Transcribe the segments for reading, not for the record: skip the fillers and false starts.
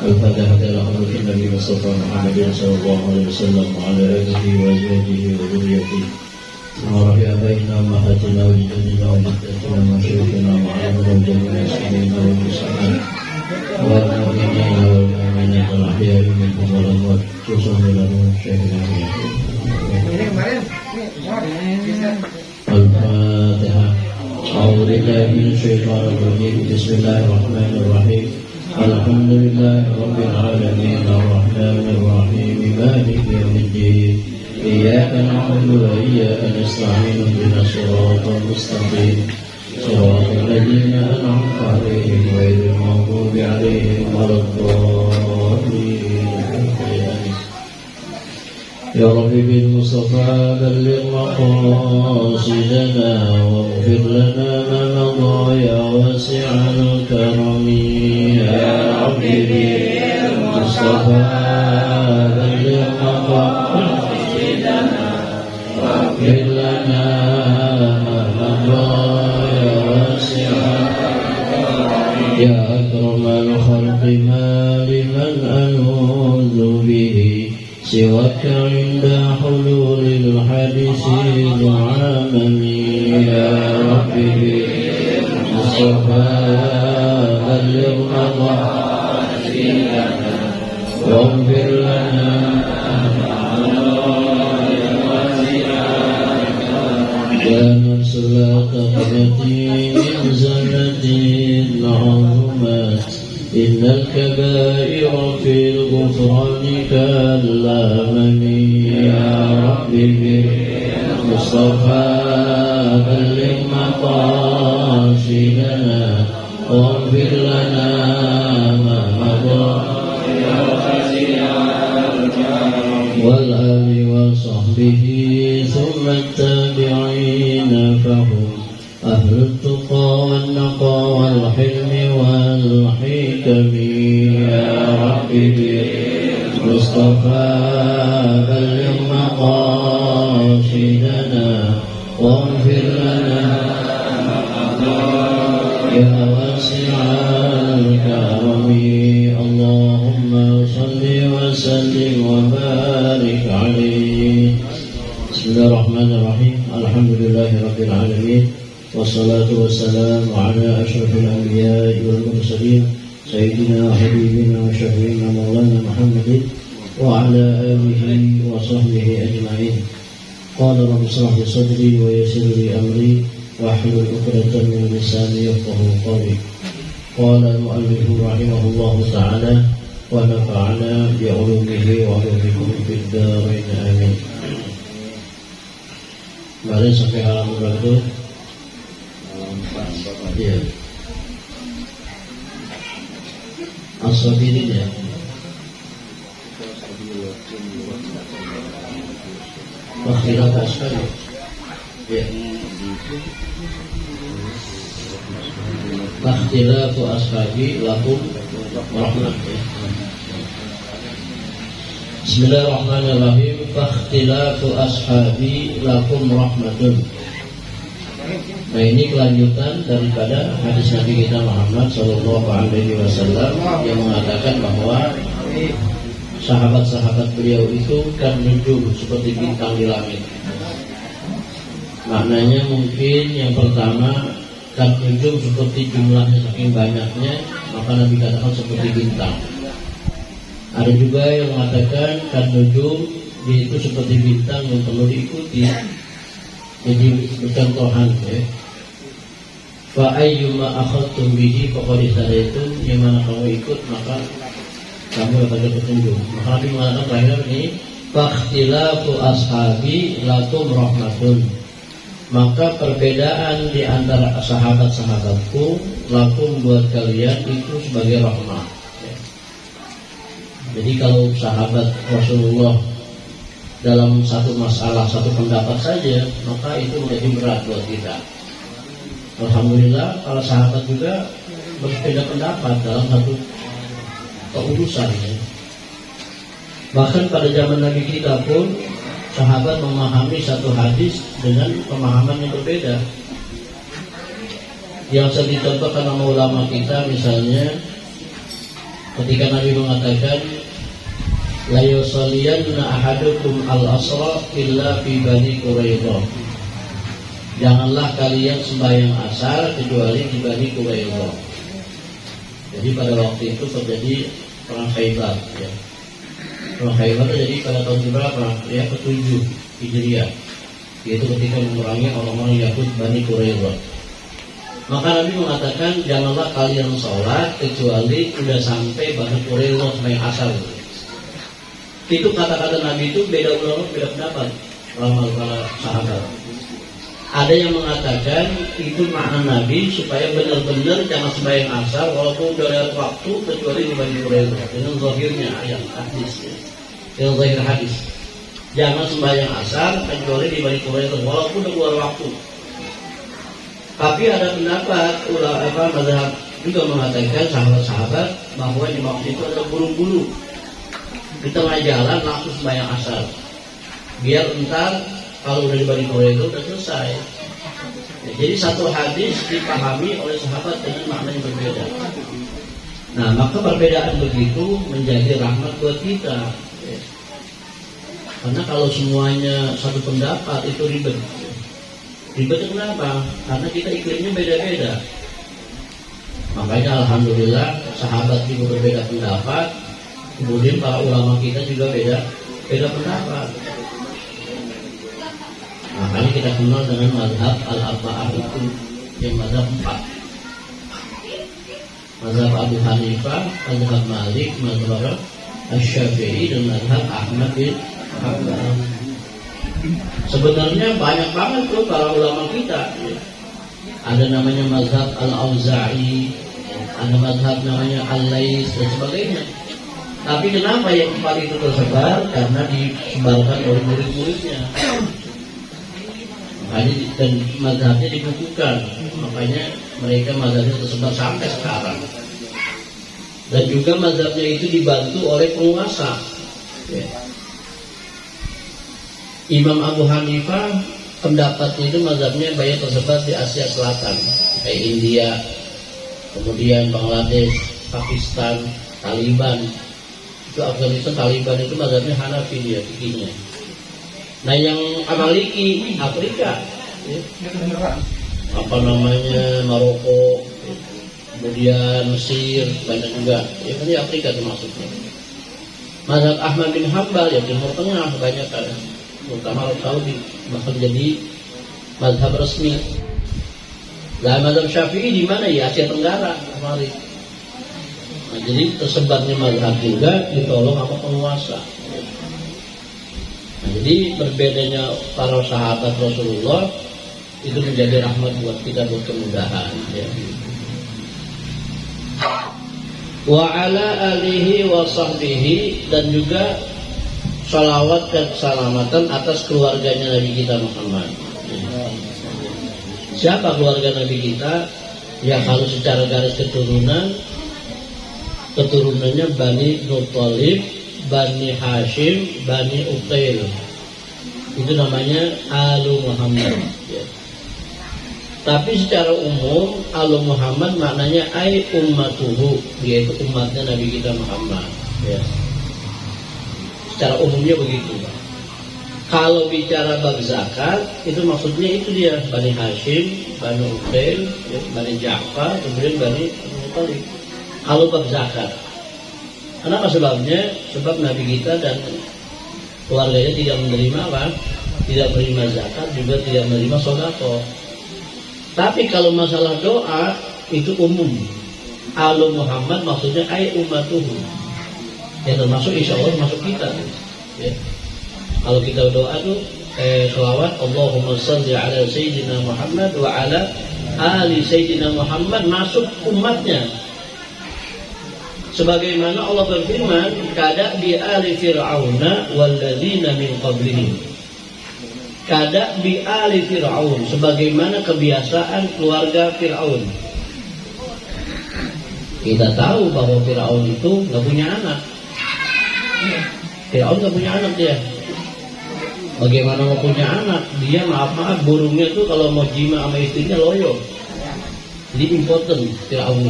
الفاتحة إلى حضرة النبي المصطفى محمد صلى الله عليه وسلم وعلى آله وأزواجه وذريته وروح آبائنا وأمهاتنا وجدودنا وجداتنا ومشايخنا وعلمنا وجميع المسلمين والمسلمات والمؤمنين والمؤمنات الأحياء منهم والأموات خصوصا لهم شيخنا الفاتحة. أعوذ بالله من الشيطان الرجيم. بسم الله الرحمن الرحيم. الحمد لله رب العالمين الرحمن الرحيم مالك يوم الدين إياك نعبد وإياك نستعين اهدنا الصراط المستقيم صراط الذين أنعمت عليهم غير المغضوب عليهم ولا الضالين. يا رب بالمصطفى بلغ مقاصدنا واغفر لنا ما مضى يا واسع الكرم. يا رب بالمصطفى بلغ مقاصدنا واغفر لنا ما مضى يا واسع الكرم. يا أكرم الخلق ما لمن ألوذ به سواك عند حلول الحادث العامم. يا رب بالمصطفى بلغ مقاصدنا واغفر لنا يا نفس لا تقنطي من زلة عظمت إن الكبائر في الغفران كالأمم. يا رب بالمصطفى بلغ مقاصدنا واغفر لنا ما مضى والآل وصحبه ثم التابعين فهم أهل التقى والنقى والحلم والحكم. يا رب بالمصطفى بلغ مقاصدنا واغفر لنا يا واسع الكرم. اللهم صل وسلم وبارك عليه. بسم الله الرحمن الرحيم. الحمد لله رب العالمين والصلاة والسلام على أشرف الأنبياء والمرسلين سيدنا وحبيبنا وشفيعنا مولانا محمد وعلى آله وصحبه أجمعين. قال رب اشرح لي صدري ويسر لي أمري واحلل عقدة من لساني يفقهوا قولي. قال المؤلف رحمه الله تعالى ونفعنا بعلومه وعلومكم في الدارين آمين. Mari sampai halaman berapa? Ya. As-Sabirin ya. Wakhilaf ashabi. Ya. Wakhtilafu ashabi lakum rahmat. Bismillahirrahmanirrahim. Wakhtilafu ashabi lakum rahmatun. Nah, ini kelanjutan daripada hadis Nabi kita Muhammad Sallallahu Alaihi Wasallam yang mengatakan bahwa sahabat-sahabat beliau itu kan nujum seperti bintang di langit. Maknanya mungkin yang pertama kan nujum seperti jumlahnya saking banyaknya, maka Nabi katakan seperti bintang. Ada juga yang mengatakan kan nujum itu seperti bintang yang perlu diikuti. Jadi bercontohan ya. Fa ayyuma akhadtum bihi faqad sadaitum, yang mana kamu ikut maka kamu dapat petunjuk. Maka Nabi mengatakan terakhir ini fakhtilafu ashabi lakum rahmatun. Maka perbedaan di antara sahabat-sahabatku lakum buat kalian itu sebagai rahmat. Jadi kalau sahabat Rasulullah dalam satu masalah, satu pendapat saja, maka itu menjadi berat buat kita. Alhamdulillah para sahabat juga berbeda pendapat dalam satu keurusan ya. Bahkan pada zaman Nabi kita pun sahabat memahami satu hadis dengan pemahaman yang berbeda. Yang saya dicontohkan sama ulama kita misalnya ketika Nabi mengatakan la yusalliyanna ahadukum al-asra illa fi Bani Quraidah, janganlah kalian sembahyang asar kecuali di Bani Quraidah. Jadi pada waktu itu terjadi perang Khaybar, ya. Perang Khaybar terjadi pada tahun berapa? Ya, ke-7 Hijriah, yaitu ketika memerangi orang-orang Yahud Bani Quraidah. Maka Nabi mengatakan janganlah kalian sholat kecuali sudah sampai Bani Quraidah sembahyang asar. Itu kata-kata Nabi itu beda ulama, beda pendapat ulama para sahabat. Ada yang mengatakan itu makna Nabi supaya benar-benar jangan sembahyang asar walaupun udah lewat waktu kecuali di Bani Quraidah, dengan zahirnya ayat hadis, dengan zahir hadis. Jangan sembahyang asar kecuali di Bani Quraidah walaupun udah keluar waktu. Tapi ada pendapat ulama mazhab juga mengatakan sahabat-sahabat bahwa di waktu itu ada buru-buru di tengah jalan langsung sembahyang asar, biar entar kalau udah di Bani Quraidah udah selesai. Ya, jadi satu hadis dipahami oleh sahabat dengan makna yang berbeda. Nah, maka perbedaan begitu menjadi rahmat buat kita. Ya. Karena kalau semuanya satu pendapat itu ribet. Ribetnya kenapa? Karena kita iklimnya beda-beda. Makanya alhamdulillah sahabat juga berbeda pendapat. Kemudian para ulama kita juga beda pendapat. Makanya kita kenal dengan mazhab al-arba'ah itu, yang mazhab 4. Mazhab Abu Hanifah, mazhab Malik, mazhab Asy-Syafi'i, dan mazhab Ahmad bin Hanbal. Sebenarnya banyak banget tuh para ulama kita. Ada namanya mazhab Al-Auza'i, ada mazhab namanya Al-Lais dan sebagainya. Tapi kenapa yang 4 itu tersebar? Karena disebarkan oleh murid-muridnya. Makanya dan mazhabnya dibukukan. Makanya mereka mazhabnya tersebar sampai sekarang. Dan juga mazhabnya itu dibantu oleh penguasa. Ya. Imam Abu Hanifah pendapatnya itu mazhabnya banyak tersebar di Asia Selatan, kayak India, kemudian Bangladesh, Pakistan, Taliban. Itu Afghanistan, Taliban itu mazhabnya Hanafi dia fikihnya. Nah yang Amaliki Afrika, ya. Apa namanya Maroko, ya. Kemudian Mesir, banyak juga. Ya kan di Afrika termasuknya. Mazhab Ahmad bin Hanbal ya Timur Tengah banyak kan. Terutama Arab Saudi, bahkan jadi mazhab resmi. Lah mazhab Syafi'i di mana ya? Asia Tenggara kemarin. Nah, jadi tersebarnya mazhab juga ditolong sama penguasa. Nah, jadi berbedanya para sahabat Rasulullah itu menjadi rahmat buat kita, buat kemudahan. Ya. Wa ala alihi wa sahbihi, dan juga salawat dan keselamatan atas keluarganya Nabi kita Muhammad. Siapa keluarga Nabi kita? Ya kalau secara garis keturunannya Bani Muthalib, Bani Hashim, Bani Uqail. Itu namanya Alu Muhammad. Ya. Tapi secara umum Alu Muhammad maknanya ai ummatuhu, yaitu umatnya Nabi kita Muhammad. Ya. Secara umumnya begitu. Kalau bicara bab zakat, itu maksudnya itu dia Bani Hashim, Bani Uqail, ya, Bani Ja'far, kemudian Bani Muthalib. Kalau bab zakat, kenapa sebabnya? Sebab Nabi kita dan keluarganya tidak menerima apa? Tidak menerima zakat, juga tidak menerima sedekah. Tapi kalau masalah doa itu umum. Alu Muhammad maksudnya ai ummatuhu. Ya termasuk insya Allah masuk kita. Ya. Kalau kita doa tuh selawat Allahumma shalli ala Sayyidina Muhammad wa ala ali Sayyidina Muhammad, masuk umatnya. Sebagaimana Allah berfirman, kada bi ali fir'auna walladzina min qablihim. Kada bi ali fir'aun, sebagaimana kebiasaan keluarga Fir'aun. Kita tahu bahwa Fir'aun itu nggak punya anak. Fir'aun nggak punya anak dia. Bagaimana mau punya anak? Dia maaf burungnya tuh kalau mau jima sama istrinya loyo. Jadi important Fir'aun.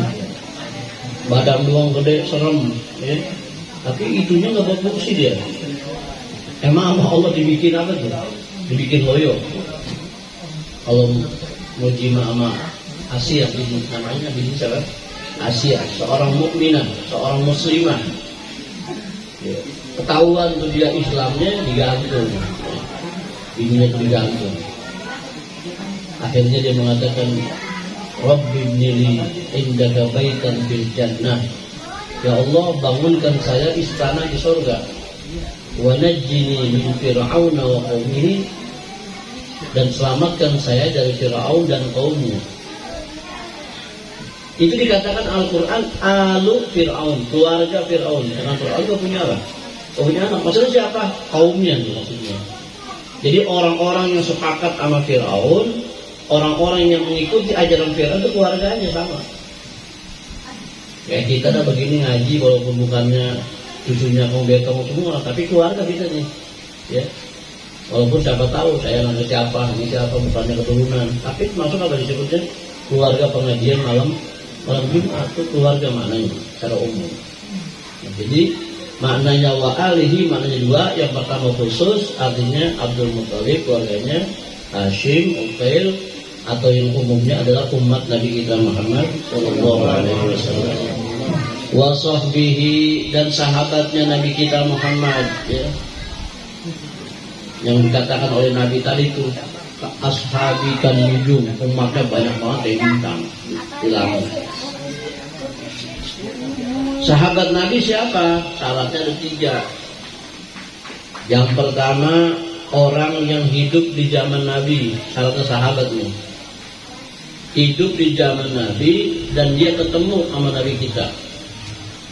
badan doang gede serem, ya. Tapi itunya nggak berfungsi dia. Emang Allah dibikin apa tuh? Dibikin loyo. Kalau mau jima sama Asia, namanya bini siapa? Asia, seorang mukminah, seorang muslimah. Ya. Ketahuan tuh dia Islamnya digantung, bininya tuh digantung. Akhirnya dia mengatakan, Rabbi ibnili indaka baitan fil jannah. Ya Allah, bangunkan saya istana di surga. Wa najjini min fir'auna wa qaumihi, dan selamatkan saya dari Fir'aun dan kaumnya. Itu dikatakan Al-Quran alu Fir'aun, keluarga Fir'aun. Dengan Fir'aun itu punya apa? Punya anak. Maksudnya siapa? Kaumnya maksudnya. Jadi orang-orang yang sepakat sama Fir'aun, orang-orang yang mengikuti ajaran Fir'aun itu keluarganya sama. Ya kita dah begini ngaji walaupun bukannya cucunya kaum kamu semua, tapi keluarga kita nih, ya. Walaupun siapa tahu saya nanti siapa, ini siapa, bukannya keturunan, tapi masuk apa disebutnya keluarga pengajian malam Jumat itu keluarga maknanya secara umum. Nah, jadi maknanya wa alihi maknanya dua. Yang pertama khusus artinya Abdul Muthalib keluarganya, Hashim, Uqail, atau yang umumnya adalah umat Nabi kita Muhammad sallallahu alaihi wasallam. Wa sahbihi, dan sahabatnya Nabi kita Muhammad, ya. Yang dikatakan oleh Nabi tadi itu ashabi kan nujum, umatnya banyak banget kayak bintang di langit. Sahabat Nabi siapa? Syaratnya ada 3. Yang pertama, orang yang hidup di zaman Nabi, syaratnya sahabatnya hidup di zaman Nabi dan dia ketemu sama Nabi kita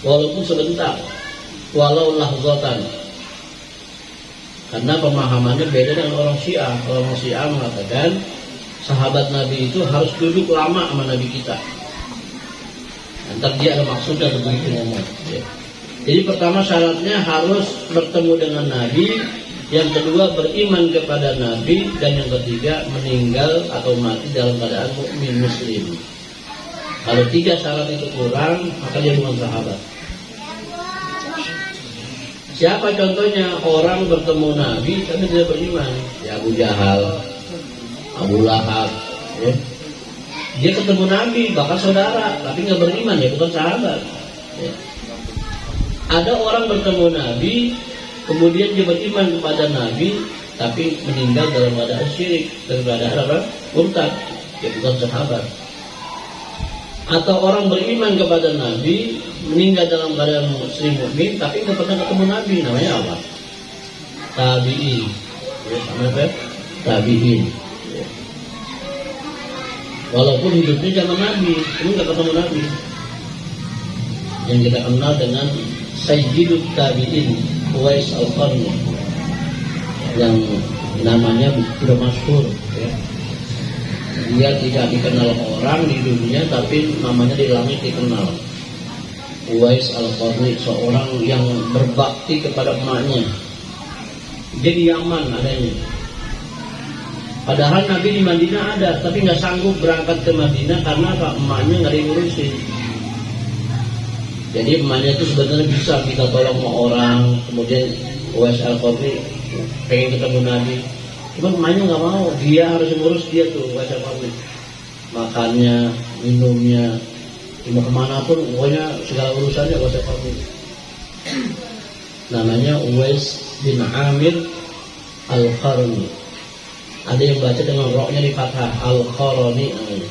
walaupun sebentar, walau lahzatan. Karena pemahamannya beda dengan orang Syiah. Orang Syiah mengatakan sahabat Nabi itu harus duduk lama sama Nabi kita. Nanti dia ada maksudnya begitu ngomong, ya. Jadi pertama syaratnya harus bertemu dengan Nabi. Yang kedua beriman kepada Nabi, dan yang ketiga meninggal atau mati dalam keadaan mukmin muslim. Kalau 3 syarat itu kurang, maka dia bukan sahabat. Siapa contohnya orang bertemu Nabi tapi tidak beriman? Ya Abu Jahal, Abu Lahab, ya. Dia ketemu Nabi bahkan saudara tapi nggak beriman, ya bukan sahabat, ya. Ada orang bertemu Nabi kemudian dia beriman kepada Nabi tapi meninggal dalam keadaan syirik, dalam keadaan apa? Murtad, ya bukan sahabat. Atau orang beriman kepada Nabi meninggal dalam keadaan muslim mukmin tapi nggak pernah ketemu Nabi, namanya apa? Tabi'in, ya, sama apa? Tabi'in, ya. Walaupun hidupnya zaman Nabi, ini nggak ketemu Nabi. Yang kita kenal dengan Sayyidut Tabi'in, Uwais Al-Qarni, yang namanya sudah masyhur, ya. Dia tidak dikenal orang di dunia, tapi namanya di langit dikenal. Uwais Al-Qarni, seorang yang berbakti kepada emaknya. Dia di Yaman adanya. Padahal Nabi di Madinah ada, tapi nggak sanggup berangkat ke Madinah karena apa? Emaknya nggak diurusin. Jadi emaknya itu sebenarnya bisa kita tolong sama orang, kemudian Uwais Al-Qarni pengen ketemu Nabi, cuma emaknya nggak mau, dia harus ngurus dia tuh Uwais Al-Qarni, makannya, minumnya, mau kemana pun, pokoknya segala urusannya Uwais Al-Qarni. Namanya Uwais bin Amir Al-Qarni. Ada yang baca dengan roknya di fathah, Al-Qarni namanya.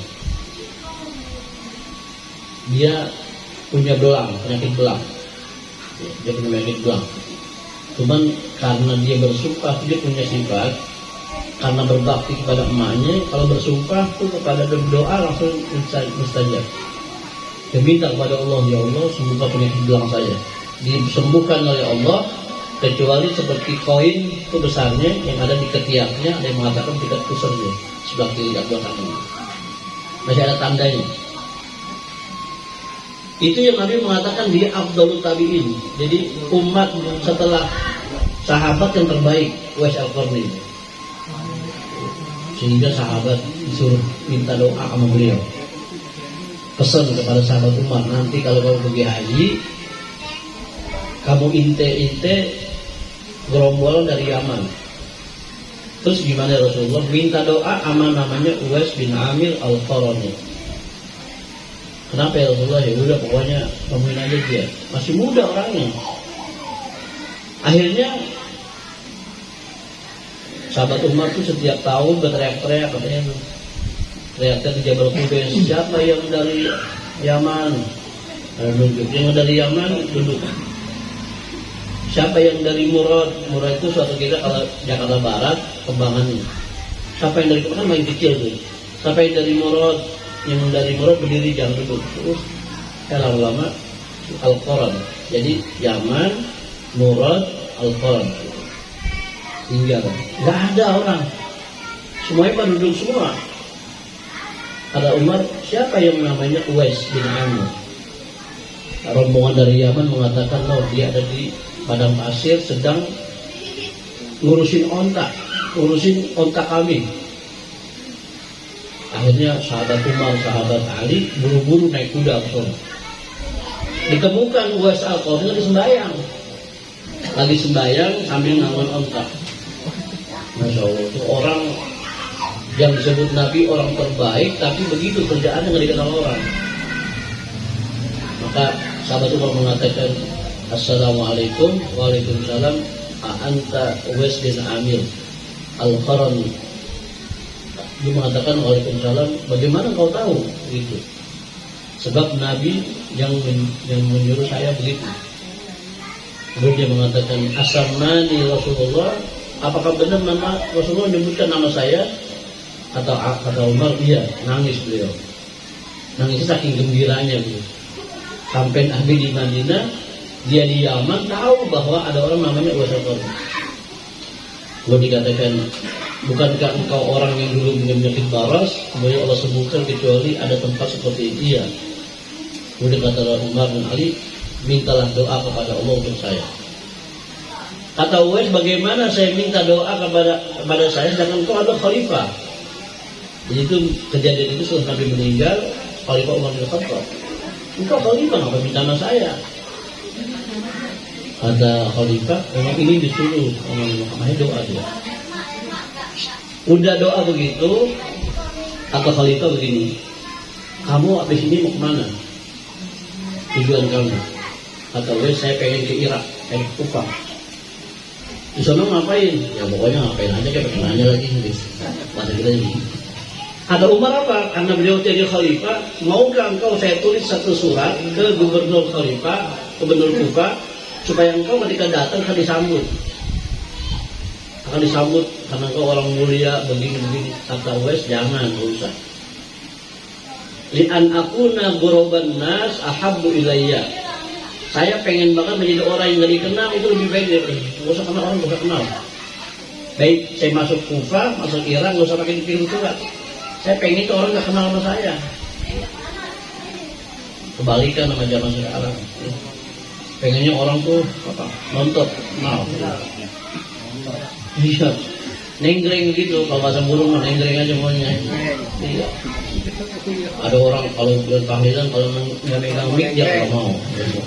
Dia punya belang, penyakit belang. Dia punya penyakit belang. Cuman karena dia bersumpah, dia punya sifat karena berbakti kepada emaknya, kalau bersumpah tuh kepada berdoa langsung mustajab. Dia minta kepada Allah, ya Allah sembuhkan penyakit belang saya. Disembuhkan oleh Allah, kecuali seperti koin itu besarnya yang ada di ketiaknya, ada yang mengatakan tingkat pusarnya sebelah kiri atau kanan. Masih ada tandanya. Itu yang Nabi mengatakan dia Afdhalut Tabi'in. Jadi umat setelah sahabat yang terbaik, Uwais Al-Qarni. Sehingga sahabat disuruh minta doa sama beliau. pesan kepada sahabat Umar, nanti kalau kamu pergi haji, kamu inte gerombolan dari Yaman. Terus gimana Rasulullah? Minta doa sama namanya Uwais bin Amir Al-Qarani. Kenapa ya Rasulullah? Ya udah pokoknya temuin aja dia. Masih muda orangnya. Akhirnya sahabat Umar tuh setiap tahun berteriak-teriak katanya, teriak-teriak di Jabal Qubais, siapa yang dari Yaman? Duduk. Yang dari Yaman duduk. Siapa yang dari Murad? Murad itu suatu kira kalau Jakarta Barat kembangannya. Siapa yang dari kan main kecil tuh. Siapa yang dari Murad? Yang dari Murad berdiri jangan duduk. Terus lama-lama Al-Quran. Jadi Yaman, Murad, Al-Quran. Tinggal. Gak ada orang. Semuanya pada duduk semua. Ada Umar, siapa yang namanya Uwais bin Amir? Rombongan dari Yaman mengatakan, loh dia ada di padang pasir sedang ngurusin onta kami. Akhirnya sahabat Umar, sahabat Ali buru-buru naik kuda ke sana. Ditemukan Uwais Al-Qarani lagi sembahyang sambil ngangon onta. Masya Allah, itu orang yang disebut Nabi orang terbaik, tapi begitu kerjaannya nggak dikenal orang. Maka sahabat Umar mengatakan, Assalamualaikum. Waalaikumsalam. Anta Uwais bin Amir Al-Qarani. Dia mengatakan waalaikumsalam. Bagaimana kau tahu itu? Sebab Nabi yang menyuruh saya begitu. Lalu dia mengatakan, Asamani Rasulullah. Apakah benar nama Rasulullah menyebutkan nama saya? Kata Umar, iya. Nangis beliau. Nangis saking gembiranya beliau. Sampai Nabi di Madinah, dia di Yaman tahu bahwa ada orang namanya Uwais Al-Qarani. Lalu dikatakan, bukankah engkau orang yang dulu punya penyakit baras, kemudian Allah sembuhkan kecuali ada tempat seperti dia? Kemudian kata Umar bin Ali, mintalah doa kepada Allah untuk saya. Kata Uwais, bagaimana saya minta doa kepada saya sedangkan engkau ada khalifah? Jadi itu kejadian itu setelah Nabi meninggal, Khalifah Umar bin Khattab. Engkau khalifah, ngapa minta sama saya? Kata Khalifah, memang ini disuruh makanya doa dia. Udah doa begitu, kata Khalifah begini, kamu habis ini mau kemana? Tujuan kamu? Kata Uwais, saya pengen ke Irak, pengen ke Kufah. Di sana ngapain? Ya pokoknya ngapain aja, kayak nanya lagi bahasa kita ini. Ada Umar apa? Karena beliau jadi khalifah, maukah engkau saya tulis satu surat ke gubernur khalifah, gubernur Kufah, supaya engkau ketika datang akan disambut. Akan disambut karena engkau orang mulia begini-begini. Kata Uwais, jangan, usah. Li'an akuna ghuraban nas ahabbu ilayya. Saya pengen banget menjadi orang yang gak dikenal, itu lebih baik dari gak usah kenal orang, gak usah kenal. Baik saya masuk Kufah, masuk Irak, gak usah pakai dikirim surat. Saya pengen itu orang gak kenal sama saya. Kebalikan sama zaman sekarang. Pengennya orang tuh apa? Nonton, kenal. Iya. Nenggreng gitu, kalau bahasa burung nenggreng aja maunya. Iya. Ada orang kalau bulan tahlilan kalau nggak megang mic dia nggak mau.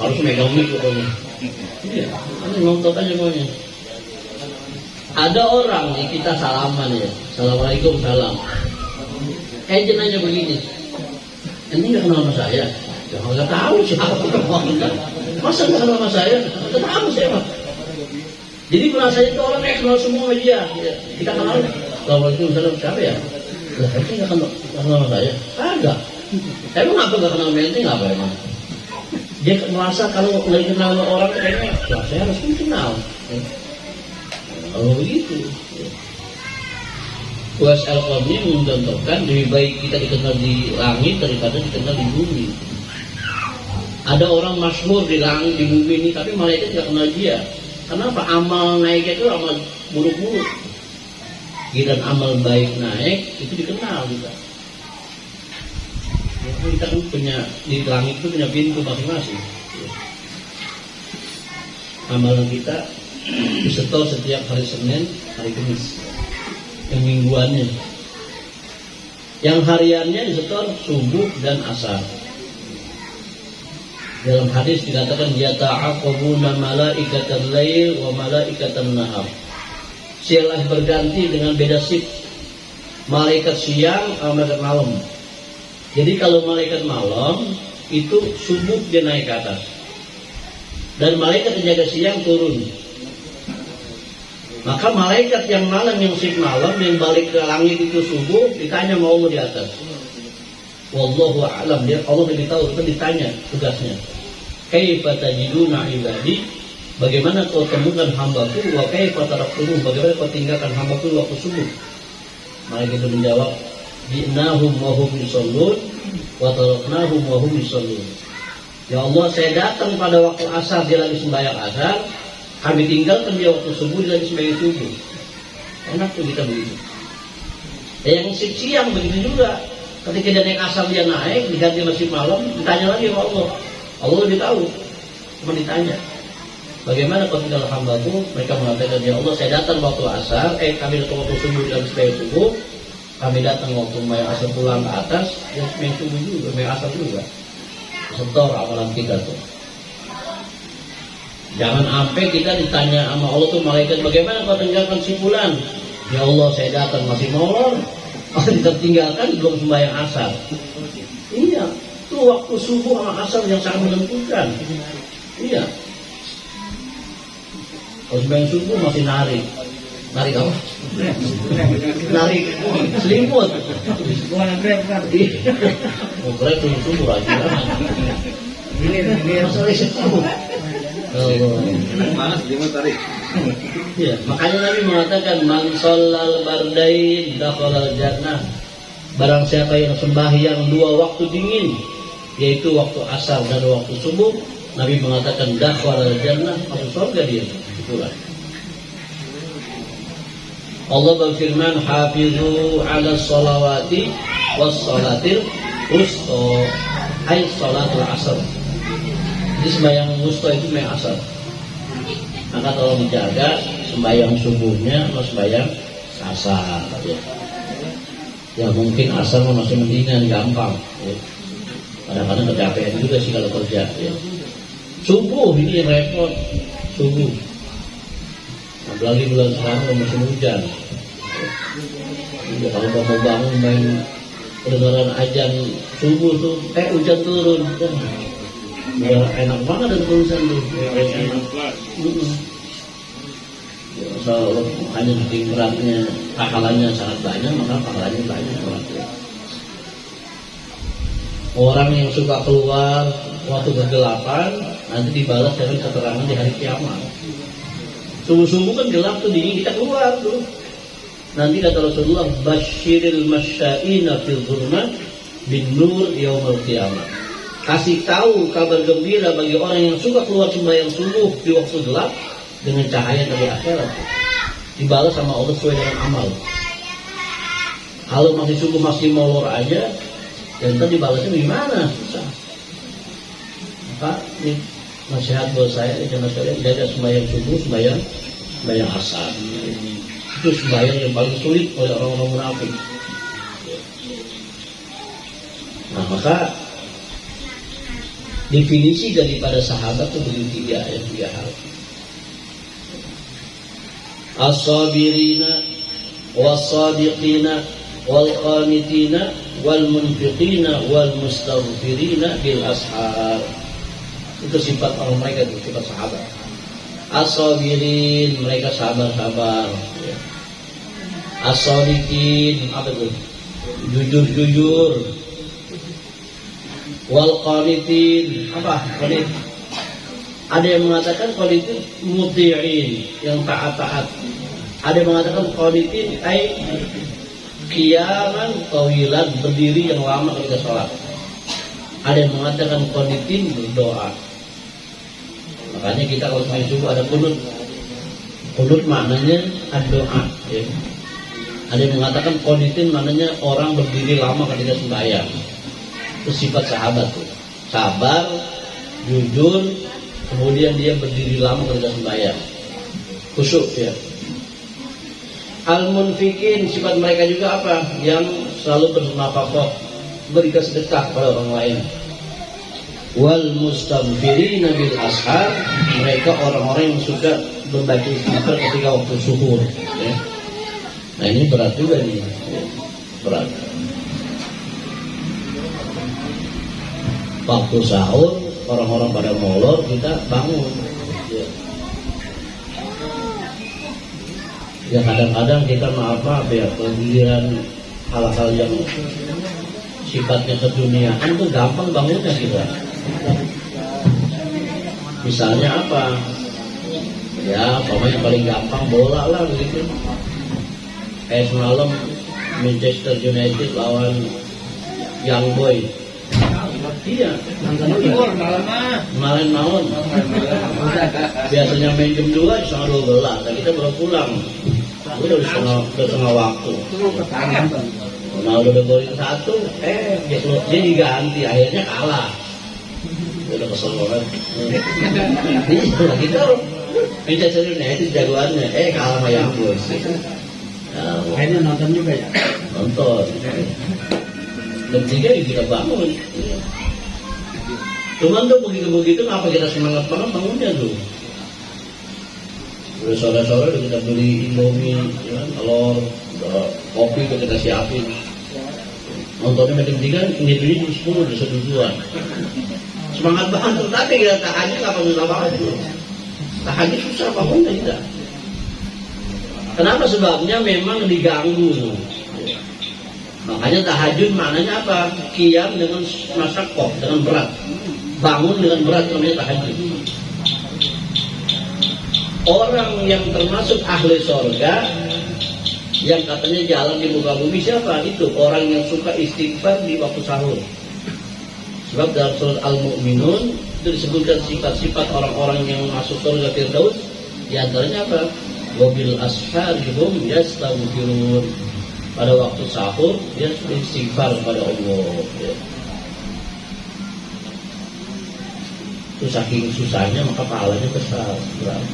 Harus megang mic pokoknya. Iya. Nonton aja maunya. Ada orang nih kita salaman ya. Assalamualaikum salam. Agent aja begini. Ini nggak kenal sama saya. Ya nggak tahu siapa. Masa nggak kenal sama saya? Nggak tahu siapa. Jadi merasa itu orang yang kenal semua dia. Kita kenal. Assalamualaikum salam siapa ya? Lah itu nggak kenal sama saya. Agak. Emang apa nggak kenal mente nggak apa emang? Dia merasa kalau nggak kenal sama orang kayaknya, wah saya harus kenal. Kalau begitu. Uwais Al-Qarani mencontohkan lebih baik kita dikenal di langit daripada dikenal di bumi. Ada orang masyhur di langit di bumi ini, tapi malaikat tidak kenal dia. Kenapa? Amal naiknya itu amal buruk-buruk. Giliran amal baik naik, itu dikenal kita. Kita kan punya di langit itu punya pintu masing-masing. Amalan kita disetor setiap hari Senin, hari Kamis. Yang mingguannya. Yang hariannya disetor subuh dan asar. Dalam hadis dikatakan yata'aqabuna malaikatan lail wa malaikatan nahar. Silih berganti dengan beda shift. Malaikat siang sama malaikat malam. Jadi kalau malaikat malam itu subuh dia naik ke atas. Dan malaikat yang jaga siang turun. Maka malaikat yang malam, yang shift malam, yang balik ke langit itu subuh, ditanya mau Allah di atas. Wallahu a'lam, dia Allah lebih tahu, itu ditanya tugasnya. Kaifa tajiduna ibadi, bagaimana kau temukan hambaku, wa kaifa taraktumu, bagaimana kau tinggalkan hambaku waktu subuh. Malaikat itu menjawab, ji'nahum wa hum yusallun wa taraknahum wa hum yusallun. Ya Allah, saya datang pada waktu asar, dia lagi sembahyang asar, kami tinggalkan dia waktu subuh, dia lagi sembahyang subuh. Enak tuh kita begitu. Yang siang begitu juga. Ketika dia naik asar, dia naik, diganti masih malam, ditanya lagi sama Allah. Allah lebih tahu, cuma ditanya. Bagaimana kau tinggal hambaku? Mereka mengatakan, ya Allah, saya datang waktu asar, kami datang waktu subuh, dia lagi sembahyang subuh. Kami datang waktu sembahyang asar pulang ke atas, dia sembahyang subuh juga, sembahyang asar juga. Setor amalan kita tuh. Jangan sampai kita ditanya sama Allah tuh malaikat, bagaimana kau tinggalkan si fulan? Ya Allah, saya datang masih molor, masih tinggalkan belum sembahyang asar. Iya, itu waktu subuh sama asar yang sangat menentukan. Iya. Kalau sembahyang subuh masih narik apa? Narik selimut. Bukan grab. Oh, grab tuh subuh aja. Ini masalah subuh. Panas dia mau tarik. Ya, makanya Nabi mengatakan man shallal bardain dakhalal jannah. Barang siapa yang sembahyang dua waktu dingin, yaitu waktu asar dan waktu subuh, Nabi mengatakan dakhalal jannah, masuk surga dia. Itulah. Allah berfirman hafizu 'ala sholawati was sholatil wusta, ay sholatul asar. Jadi sembahyang wusta itu sembahyang asar. Maka tolong dijaga sembahyang subuhnya atau sembahyang asar. Ya mungkin asar masih mendingan, gampang. Ya. Kadang-kadang kecapean juga sih kalau kerja. Ya. Subuh ini repot, subuh. Apalagi bulan sekarang musim hujan. Ya, kalau mau bangun main kedengaran azan subuh tuh, hujan turun. Ya, enak banget ada tulisan tuh. Enak banget. Ya, kalau hanya saking beratnya, pahalanya sangat banyak, maka pahalanya banyak beratnya. Orang yang suka keluar waktu kegelapan nanti dibalas dengan keterangan di hari kiamat. Subuh-subuh kan gelap tuh, dingin, kita keluar tuh. Nanti kata Rasulullah, basyiril masya'ina fil zulmat bin nur yaumil qiyamah. Kasih tahu kabar gembira bagi orang yang suka keluar sembahyang subuh di waktu gelap dengan cahaya dari akhirat. Dibalas sama Allah sesuai dengan amal. Kalau masih subuh masih molor aja, dan tadi dibalasnya gimana? Susah. Maka ini nasihat buat saya, jangan sekalian jaga sembahyang subuh, sembahyang asar. Itu sembahyang yang paling sulit oleh orang-orang munafik. Nah, maka definisi daripada sahabat itu begini tiga hal. As-sabirina was-sadiqina wal-qanitina wal-munfiqina wal-mustaghfirina bil ashar. Itu sifat orang mereka, itu sifat sahabat. As-sabirin, mereka sabar-sabar. As-sadiqin, apa itu? Jujur-jujur. Wal-qanitin, apa? Qanit. Ada yang mengatakan qanitin muti'in, yang taat-taat. Ada yang mengatakan qanitin ay qiyaman tawilan, berdiri yang lama ketika sholat. Ada yang mengatakan qanitin berdoa. Makanya kita kalau sembahyang subuh ada qunut. Qunut maknanya doa. Ya. Ada yang mengatakan qanitin maknanya orang berdiri lama ketika sembahyang. Itu sifat sahabat tuh. Sabar, jujur, kemudian dia berdiri lama ketika sembahyang. Khusyuk ya. Al-munfiqin, sifat mereka juga apa? Yang selalu bernafkah, berikan sedekah pada orang lain. Wal mustaghfirina bil ashar, mereka orang-orang yang suka membaca istighfar ketika waktu suhur, ya. Nah ini berat juga nih, ya. Berat. Waktu sahur orang-orang pada molor, kita bangun, ya. Ya kadang-kadang kita maaf ya, giliran hal-hal yang sifatnya keduniaan tuh gampang bangunnya kita. Misalnya apa? Ya pokoknya paling gampang bola lah begitu. Kayak semalam Manchester United lawan Young Boy. Iya, kemarin malam. Biasanya main jam 2 setengah 12, dan kita baru pulang. Udah setengah waktu. Ronaldo udah golin 1, dia diganti, akhirnya kalah. Udah kesel banget. Iya, kita Manchester United jagoannya, kalah sama Young Boys. Akhirnya nonton juga ya? Nonton. Dan 3 kita bangun. Cuman tuh begitu-begitu ngapa kita semangat banget bangunnya tuh. Udah sore-sore udah kita beli Indomie, ya, telur, kopi udah kita siapin. Nontonnya jam 3, ini jam 10 udah seduduan. Semangat banget tuh, tapi kita tahajud apa susah banget tuh. Tahajud susah bangunnya kita. Kenapa? Sebabnya memang diganggu tuh. Makanya tahajud maknanya apa? Qiyam dengan masyaqqah, dengan berat. Bangun dengan berat namanya tahajud. Orang yang termasuk ahli sorga, yang katanya jalan di muka bumi siapa? Itu orang yang suka istighfar di waktu sahur. Sebab dalam surat Al-Mu'minun itu disebutkan sifat-sifat orang-orang yang masuk surga Firdaus. Di antaranya apa? Wabil asharihum yastaghfirun. Pada waktu sahur dia istighfar kepada Allah, ya. Itu saking susahnya maka pahalanya besar, berat.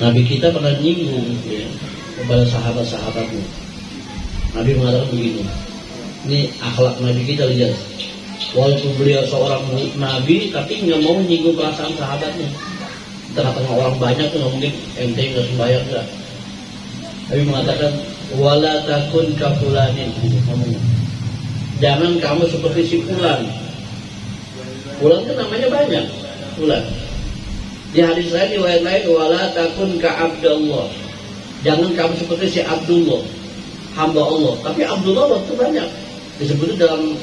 Nabi kita pernah nyinggung, ya, kepada sahabat-sahabatnya. Nabi mengatakan begini, ini akhlak Nabi kita, lihat. Walaupun beliau seorang Nabi, tapi nggak mau nyinggung perasaan sahabatnya. Tengah-tengah orang banyak tuh nggak mungkin ente nggak sembahyang nggak. Nabi mengatakan wala takun kafulanin, jangan kamu seperti si Fulan. Fulan itu namanya banyak, Fulan. Di hadis lain, riwayat lain, wala takun ka Abdullah, jangan kamu seperti si Abdullah, hamba Allah. Tapi Abdullah waktu banyak disebut dalam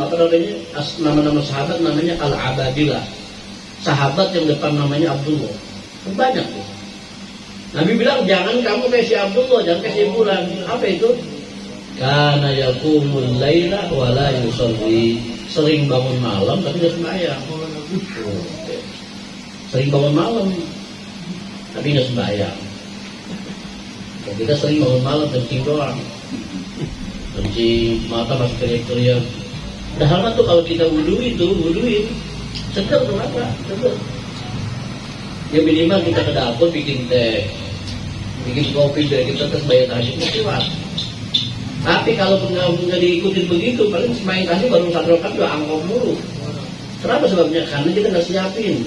apa namanya, nama-nama sahabat namanya Al-Abadillah, sahabat yang depan namanya Abdullah, banyak tuh. Nabi bilang jangan kamu kayak si Abdullah, jangan kayak si Fulan. Apa itu? Kana yaqumul laila wa la yusalli, sering bangun malam tapi tidak sembahyang. Sering bangun malam tapi tidak sembahyang. Kita sering bangun malam kencing doang, kencing mata masih teriak-teriak. Padahal tuh kalau kita wuduin seger tuh mata, seger. Ya minimal kita ke dapur bikin teh, bikin kopi, dari kita terus bayar tahajud kuat. Tapi kalau nggak diikutin begitu, paling sembahyang tahajud baru 1 rakaat udah angkop mulu. Kenapa sebabnya? Karena kita nggak siapin.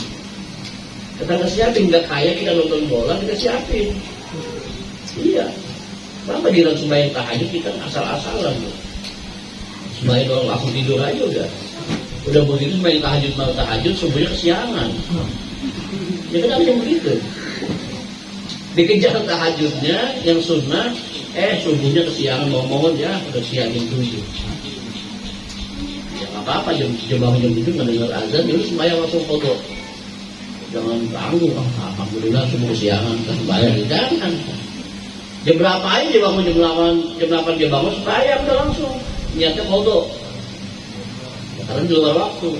Kita nggak siapin, nggak kayak kita nonton bola, kita siapin. Iya. Kenapa di dalam sembahyang tahajud kita asal-asalan? Sembahyang orang langsung tidur aja udah. Udah begitu sembahyang tahajud subuhnya kesiangan. Ya kenapa yang begitu? Dikejar tahajudnya yang sunnah, subuhnya kesiangan, mohon ya udah siang jam 7. Ya nggak apa-apa, jam bangun jam 7 nggak dengar azan, jadi sembahyang langsung foto. Jangan tanggung, alhamdulillah subuh kesiangan, kita sembahyang, jangan. Jam berapa aja dia bangun, jam 8 dia bangun, sembahyang udah langsung, niatnya foto. Ya, karena di luar waktu.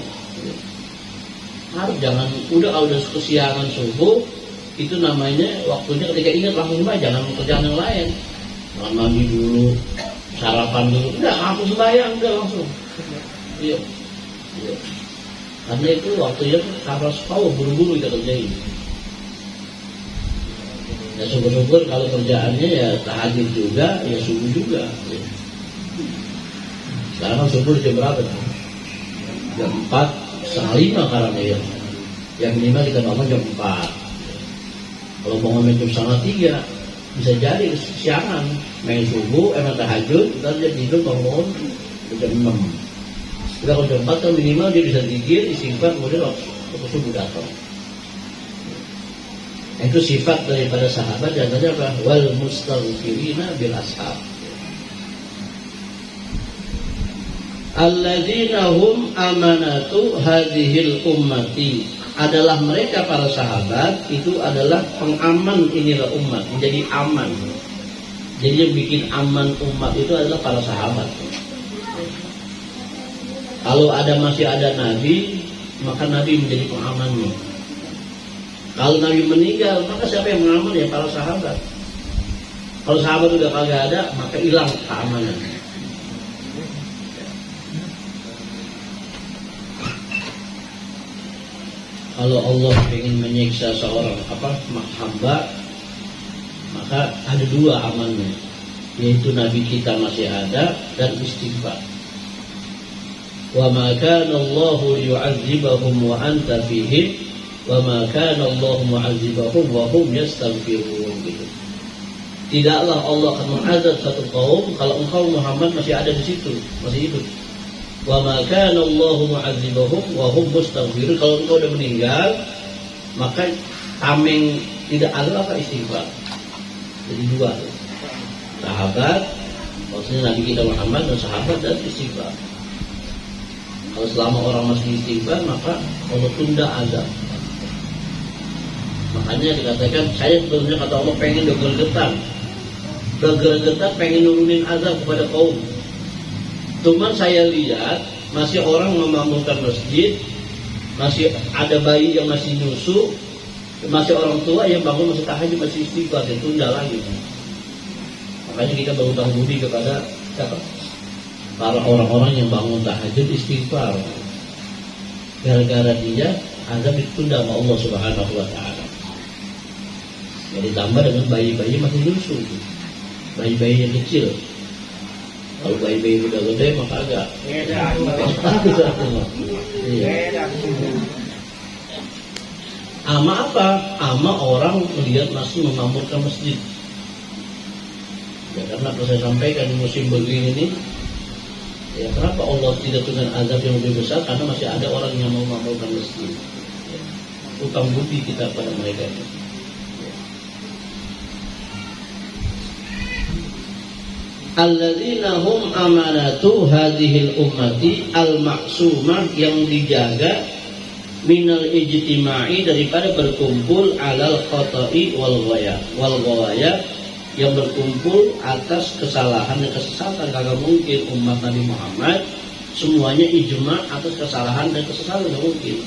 Harus jangan, kalau udah kesiangan subuh, itu namanya waktunya ketika ingat langsung sembahyang, jangan kerjaan yang lain. Jangan mandi dulu, sarapan dulu, udah langsung sembahyang, udah langsung. Iya. Karena itu waktunya harus tahu, buru-buru kita kerjain. Ya syukur-syukur kalau kerjaannya ya tahajud juga, ya subuh juga. Ya. Sekarang subuh jam berapa? Jam 4, setengah 5 karena ya. Yang minimal kita bangun jam 4. Kalau bangun jam setengah 3, bisa jadi siangan, main subuh, tahajud, kita jadi tidur bangun jam 6. Kita kalau jam 4 kan minimal dia bisa zikir, istighfar, kemudian waktu subuh datang. Itu sifat daripada sahabat, jangannya apa? Wal mustaghfirina bil ashab. Alladzina hum amanatu hadhil ummati, adalah mereka para sahabat itu adalah pengaman inilah umat, menjadi aman. Jadi yang bikin aman umat itu adalah para sahabat. Kalau masih ada nabi, maka nabi menjadi pengamannya. Kalau nabi meninggal, maka siapa yang mengaman? Ya para sahabat. Kalau sahabat udah kagak ada, maka hilang keamanan. Kalau Allah ingin menyiksa seorang hamba, maka ada dua amannya, yaitu nabi kita masih ada dan istighfar. Wa ma kana Allahu yu'adzibahum wa anta fihim wa ma kana Allahu mu'adzibahum wa hum yastaghfirun. Gitu. Tidaklah Allah akan mengazab satu kaum kalau engkau Muhammad masih ada di situ, masih hidup. Wa ma kana Allahu mu'adzibahum wa hum mustaghfirun. Kalau engkau udah meninggal, maka tameng tidak ada istighfar. Jadi dua, sahabat, maksudnya Nabi kita Muhammad dan sahabat dan istighfar. Kalau selama orang masih istighfar, maka Allah tunda azab. Makanya dikatakan, saya sebenarnya kata Allah pengen geger-getar pengen nurunin azab kepada kaum. Cuman saya lihat masih orang memakmurkan masjid, masih ada bayi yang masih nyusu, masih orang tua yang bangun masih tahajud, masih istighfar, dan tunda lagi. Makanya kita berhutang budi kepada siapa? Para orang-orang yang bangun tahajud istighfar. Gara-gara dia azab ditunda sama Allah Subhanahu wa taala. Jadi ditambah dengan bayi-bayi masih nyusu, bayi-bayi yang kecil. Kalau bayi-bayi udah gede maka agak ama apa? Ama orang melihat masih memakmurkan masjid. Ya karena saya sampaikan di musim begini ini, ya kenapa Allah tidak dengan azab yang lebih besar? Karena masih ada orang yang mau memakmurkan masjid. Ya, utang budi kita pada mereka itu. Alladzina hum amanatu hadhil ummati al-maksumah, yang dijaga minal ijtima'i, daripada berkumpul alal khata'i wal ghawaya, yang berkumpul atas kesalahan dan kesesatan. Kagak mungkin umat Nabi Muhammad semuanya ijma atas kesalahan dan kesesatan, tidak mungkin.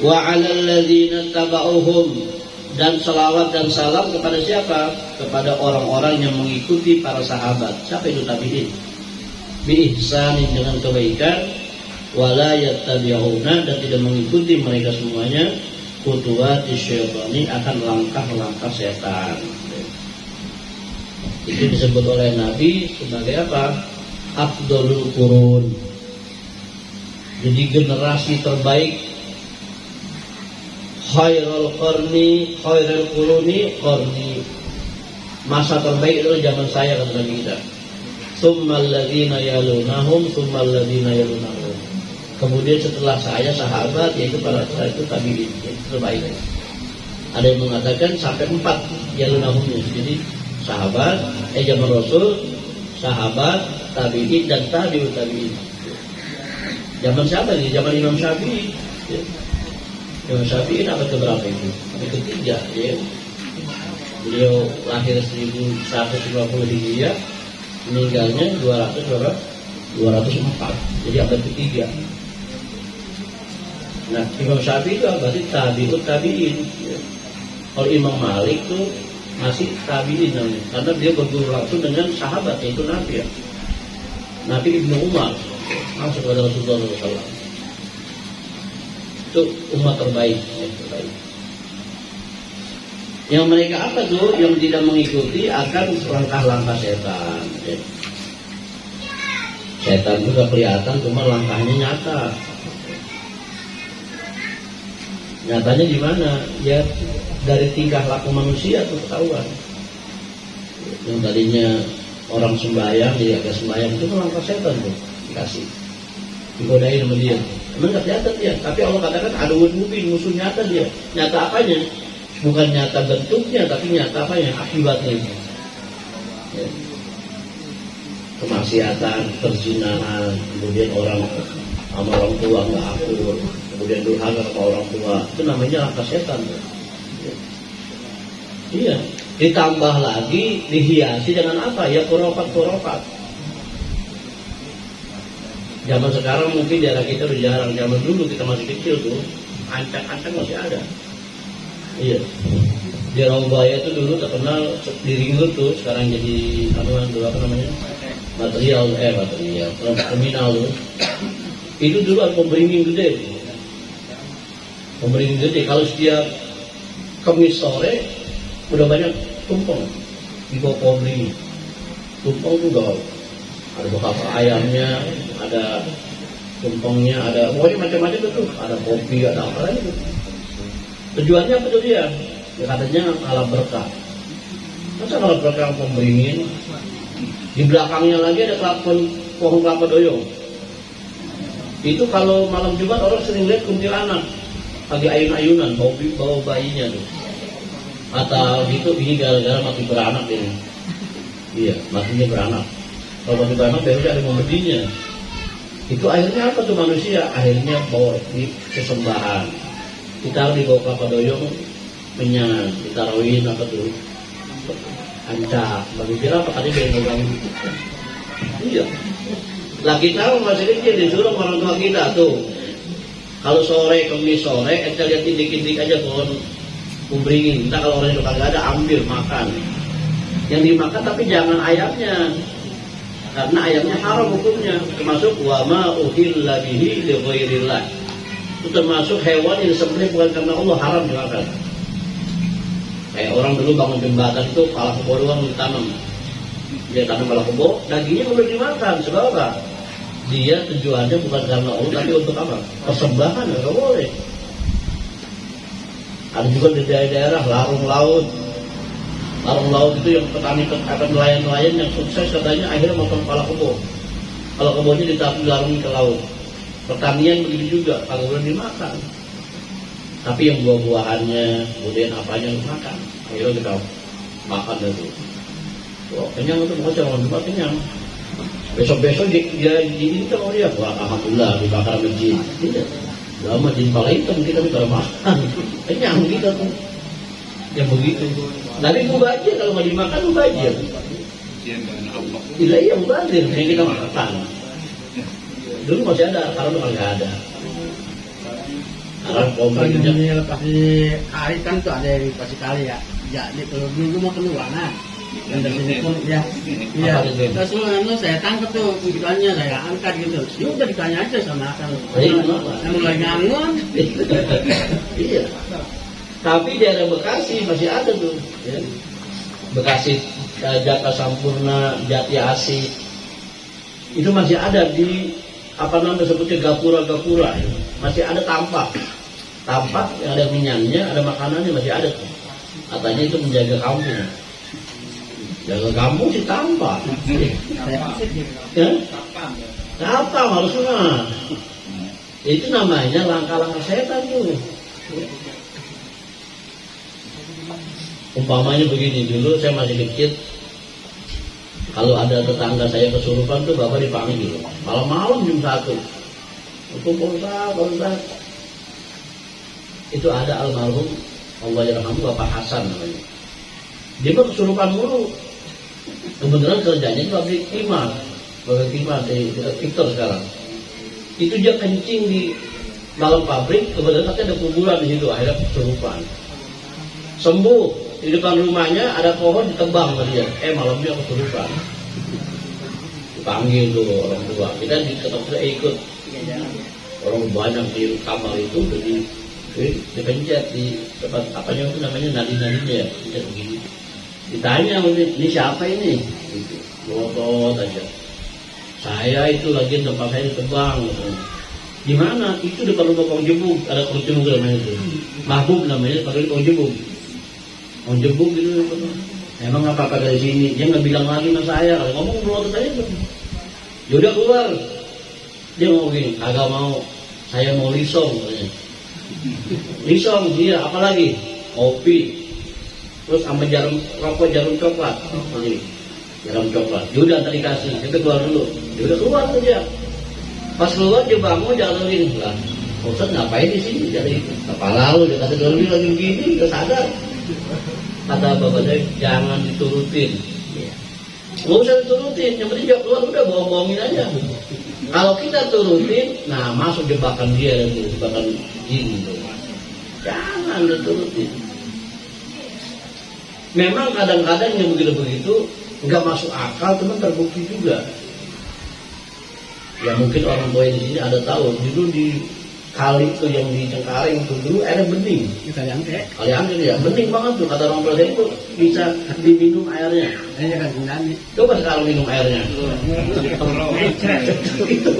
Wa 'alal ladzina tabauhum, dan salawat dan salam kepada siapa? Kepada orang-orang yang mengikuti para sahabat. Siapa itu tabi'in? Bi ihsanin, dengan kebaikan, wala yattabi'una, dan tidak mengikuti mereka semuanya khutuwati syaitani, akan langkah-langkah setan. Itu disebut oleh Nabi sebagai apa? Afdalul qurun. Jadi generasi terbaik. Khairul quruni qarni, masa terbaik itu zaman saya, kata Nabi kita. Tsummal ladzina yalunahum, tsummal ladzina yalunahum. Kemudian setelah saya sahabat, yaitu para sahabat itu tabi'in, itu terbaik. Ada yang mengatakan sampai 4 yalunahumnya. Jadi sahabat, zaman Rasul, sahabat, tabi'in, dan tabi'ut tabi'in. Zaman siapa ini? Zaman Imam Syafi'i. Imam Syafi'i abad keberapa itu? Abad ketiga, ya. Beliau lahir 1150 Hijriah, meninggalnya 204. Jadi abad ketiga. Nah, Imam Syafi'i itu berarti tabi'ut tabi'in. Kalau Imam Malik itu masih tabi'in namanya, karena dia berguru langsung dengan sahabat, yaitu Nabi. Nabi Ibnu Umar, langsung kepada Rasulullah SAW. Itu umat terbaik, yang terbaik. Yang mereka apa tuh? Yang tidak mengikuti akan langkah-langkah setan. Setan juga kelihatan, cuma langkahnya nyata. Nyatanya di mana? Ya dari tingkah laku manusia tuh ketahuan. Yang tadinya orang sembahyang, dia agak sembahyang, itu kan langkah setan tuh, dikasih, digodain sama dia. Emang gak kelihatan dia, tapi Allah katakan ada mubin, musuh nyata dia. Nyata apanya? Bukan nyata bentuknya, tapi nyata apanya? Akibatnya itu. Ya. Kemaksiatan, perzinahan, kemudian orang sama orang tua nggak akur, kemudian durhaka sama orang tua, itu namanya langkah setan. Ya. Iya. Ditambah lagi dihiasi dengan apa? Ya khurafat. Zaman sekarang mungkin di daerah kita udah jarang. Zaman dulu kita masih kecil tuh, ancak-ancak masih ada. Iya. Di Raubaya itu dulu terkenal di Ringgut tuh, sekarang jadi apa namanya? Material terminal tuh. Itu dulu ada pemberingin gede. Pemberingin gede. Kalau setiap Kamis sore udah banyak tumpeng di bawah pohon beringin. Tumpeng tuh udah ada bekal ayamnya, ada tumpengnya, ada pokoknya macam-macam itu. Ada kopi, ada apa lagi tuh. Tujuannya apa tuh dia? Ya katanya alam berkah. Masa alam berkah pohon beringin? Di belakangnya lagi ada pohon kelapa doyong. Itu kalau malam Jumat orang sering lihat kuntilanak lagi ayun-ayunan, bawa bayinya tuh. Atau gitu, ini gara-gara mati beranak ini. Iya, matinya beranak. Kalau mati beranak biasanya ada membedinya. Itu akhirnya apa tuh manusia? Akhirnya bawa di sesembahan. Kita di bawah kelapa doyong menyan, ditaruhin apa tuh? Ancak. Bagi kira apa tadi dia ngomong? Iya. Lah kita masih kecil disuruh orang tua kita tuh. Kalau sore, Kamis sore, kita lihat tindik-tindik aja pohon beringin. Kita kalau orang itu kagak ada, ambil makan. Yang dimakan tapi jangan ayamnya, karena ayamnya haram hukumnya. Termasuk wama uhilla bihi li ghairillah. Itu termasuk hewan yang disembelih bukan karena Allah, haram dimakan. Kayak orang dulu bangun jembatan itu kepala kebo doang ditanam. Dia tanam kepala kebo, dagingnya boleh dimakan. Sebab apa? Dia tujuannya bukan karena Allah, tapi untuk apa? Persembahan, nggak boleh. Ada juga di daerah-daerah larung laut. Larung laut itu yang petani atau nelayan-nelayan yang sukses katanya akhirnya motong kepala kebo. Kalau kebonya ditaruh dilarungi ke laut. Pertanian begitu juga, kalau boleh dimakan. Tapi yang buah-buahannya, kemudian apanya makan. Akhirnya kita makan itu. Wah, kenyang itu bukan orang cuma kenyang. Besok-besok dia ini sama dia, wah alhamdulillah dibakar masjid. Tidak. Lama jadi kepala hitam kita bisa makan. Kenyang kita tuh. Yang begitu. Tapi mubazir kalau nggak dimakan mubazir. Iya mubazir yang kita makan. Dulu masih ada, sekarang udah nggak ada. Sekarang komplainnya lepas di kali kan tuh ada yang lepas kali ya. Jadi kalau dulu mau keluar nah. Yang dari sini pun ya, iya. Terus saya tangkap tuh begituannya, saya angkat gitu. Ya udah ditanya aja sama akal. Yang mulai ngangon. Iya. Tapi di daerah Bekasi masih ada tuh. Ya. Bekasi, Jaka Sampurna, Jati Asih. Itu masih ada di apa namanya sebutnya gapura-gapura. Ya. Masih ada tampak yang ada minyannya, ada makanannya masih ada tuh. Katanya itu menjaga kampung. Jaga kampung sih tambah. Ya? Apa harusnya? Itu namanya langkah-langkah setan tuh. Umpamanya begini, dulu saya masih kecil, kalau ada tetangga saya kesurupan tuh bapak dipanggil malam-malam jam 1. Itu Pak. Itu ada almarhum Allah yarhamu Bapak Hasan namanya. Dia mah kesurupan mulu. Kebetulan kerjanya di pabrik timah di Victor sekarang. Itu dia kencing di dalam pabrik, kebetulan ada kuburan di situ, akhirnya kesurupan. Sembuh, di depan rumahnya ada pohon ditebang sama dia. Malamnya kesurupan. Dipanggil tuh orang tua. Kita ikut. Orang banyak di kamar itu jadi dipencet di tempat apanya itu namanya nadi-nadinya ya, pencet begini. Ditanya ini siapa ini? Gitu. Ngotot aja. Saya itu lagi tempat saya ditebang. Di mana? Itu depan rumah Kong Jebuk, ada Kong Jebuk namanya itu. Mahbub namanya, pakai Kong Jebuk. Kong Jebuk gitu. Emang apa dari sini? Dia nggak bilang lagi sama saya. Kalau ngomong ngotot aja tuh. Yaudah keluar. Dia mau gini, agak mau. Saya mau lisong katanya. Lisong, dia apalagi? Kopi. Terus sama jarum rokok, jarum coklat. Jarum coklat. Yaudah tadi kasih, kita keluar dulu. Yaudah keluar saja. Pas keluar dia bangun jatuhin lah. Ustaz ngapain di sini? Jadi kepala lu dia kata dulu lagi begini, udah sadar. Kata bapak saya jangan diturutin. Nggak usah diturutin, yang penting dia keluar udah bohong-bohongin aja. Kalau kita turutin, nah masuk jebakan dia dan jebakan jin itu. Jangan diturutin. Memang kadang-kadang yang begitu-begitu nggak masuk akal, teman terbukti juga. Ya mungkin orang tua di sini ada tahu, dulu di kali itu yang di Cengkareng itu dulu ada bening. Kali angke ya, bening banget tuh kata orang tua saya itu bisa diminum airnya. Iya kan nani. Coba sekarang minum airnya. Itu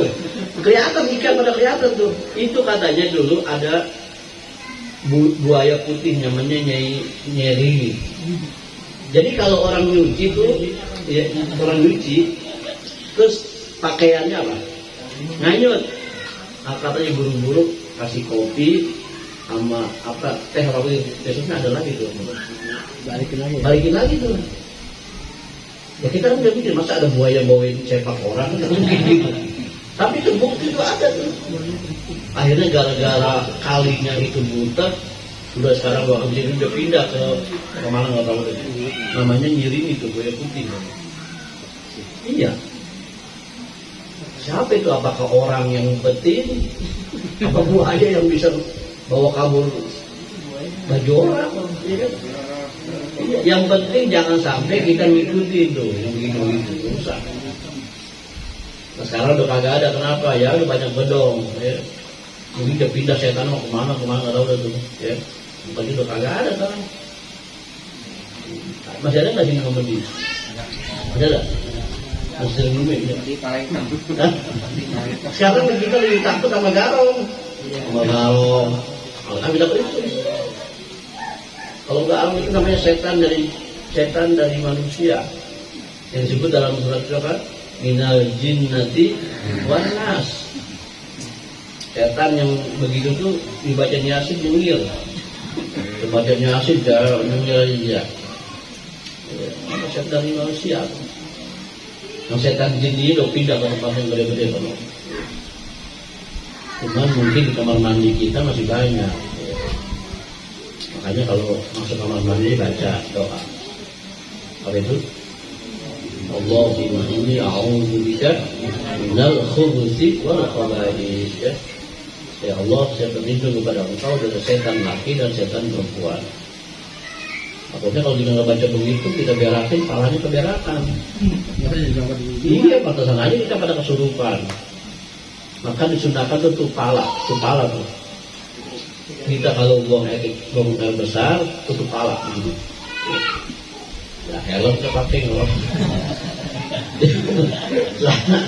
kelihatan ikan pada kelihatan tuh. Itu katanya dulu ada buaya putih namanya nyeri. Jadi kalau orang nyuci tuh, ya, orang nyuci, terus pakaiannya apa? Nganyut. Nah, katanya buru-buru kasih kopi sama apa teh rawi besoknya ada lagi tuh. Balikin lagi tuh. Ya kita kan udah mikir masa ada buaya bawain sepak orang kan mungkin gitu. Tapi terbukti itu ada tuh. Akhirnya gara-gara kalinya itu buta, sudah sekarang bahkan jadi udah pindah ke mana nggak tahu deh. Namanya nyiring itu buaya putih. Iya. Siapa itu? Apakah orang yang betin? Apa buaya yang bisa bawa kabur baju orang? Ya kan? Yang penting jangan sampai kita ngikutin tuh yang begitu-begitu rusak. Nah, sekarang udah kagak ada, kenapa? Ya udah banyak bedong. Ya. Mungkin dia pindah setan mau kemana nggak tahu tuh. Ya, bukan udah kagak ada sekarang. Masih ada nggak sini komedi? Ada nggak? Masih sering ngomong ya? Sekarang kita lebih takut sama garong. Sama garong. Kalau kami dapat itu. Kalau garong itu namanya setan dari manusia. Yang disebut dalam surat apa? Minal jinnati wan nas. Setan yang begitu tuh dibaca Yasin nyengir. Dibaca Yasin dia nyengir aja. Setan dari manusia. Yang setan jin ini udah pindah ke tempat yang gede-gede kan. Cuman mungkin di kamar mandi kita masih banyak. Makanya kalau masuk kamar mandi baca doa. Apa itu? Allahumma inni a'udzubika minal khubuthi wal khaba'ith. Ya Allah, saya berlindung kepada Engkau dari setan laki dan setan perempuan. Maksudnya kalau kita nggak baca begitu, kita berakin, palanya keberakan. Iya, pantasan aja kita pada kesurupan. Maka disunahkan tuh pala tuh. Kita kalau buang air besar, tutup pala. Ya helm kita pakai loh.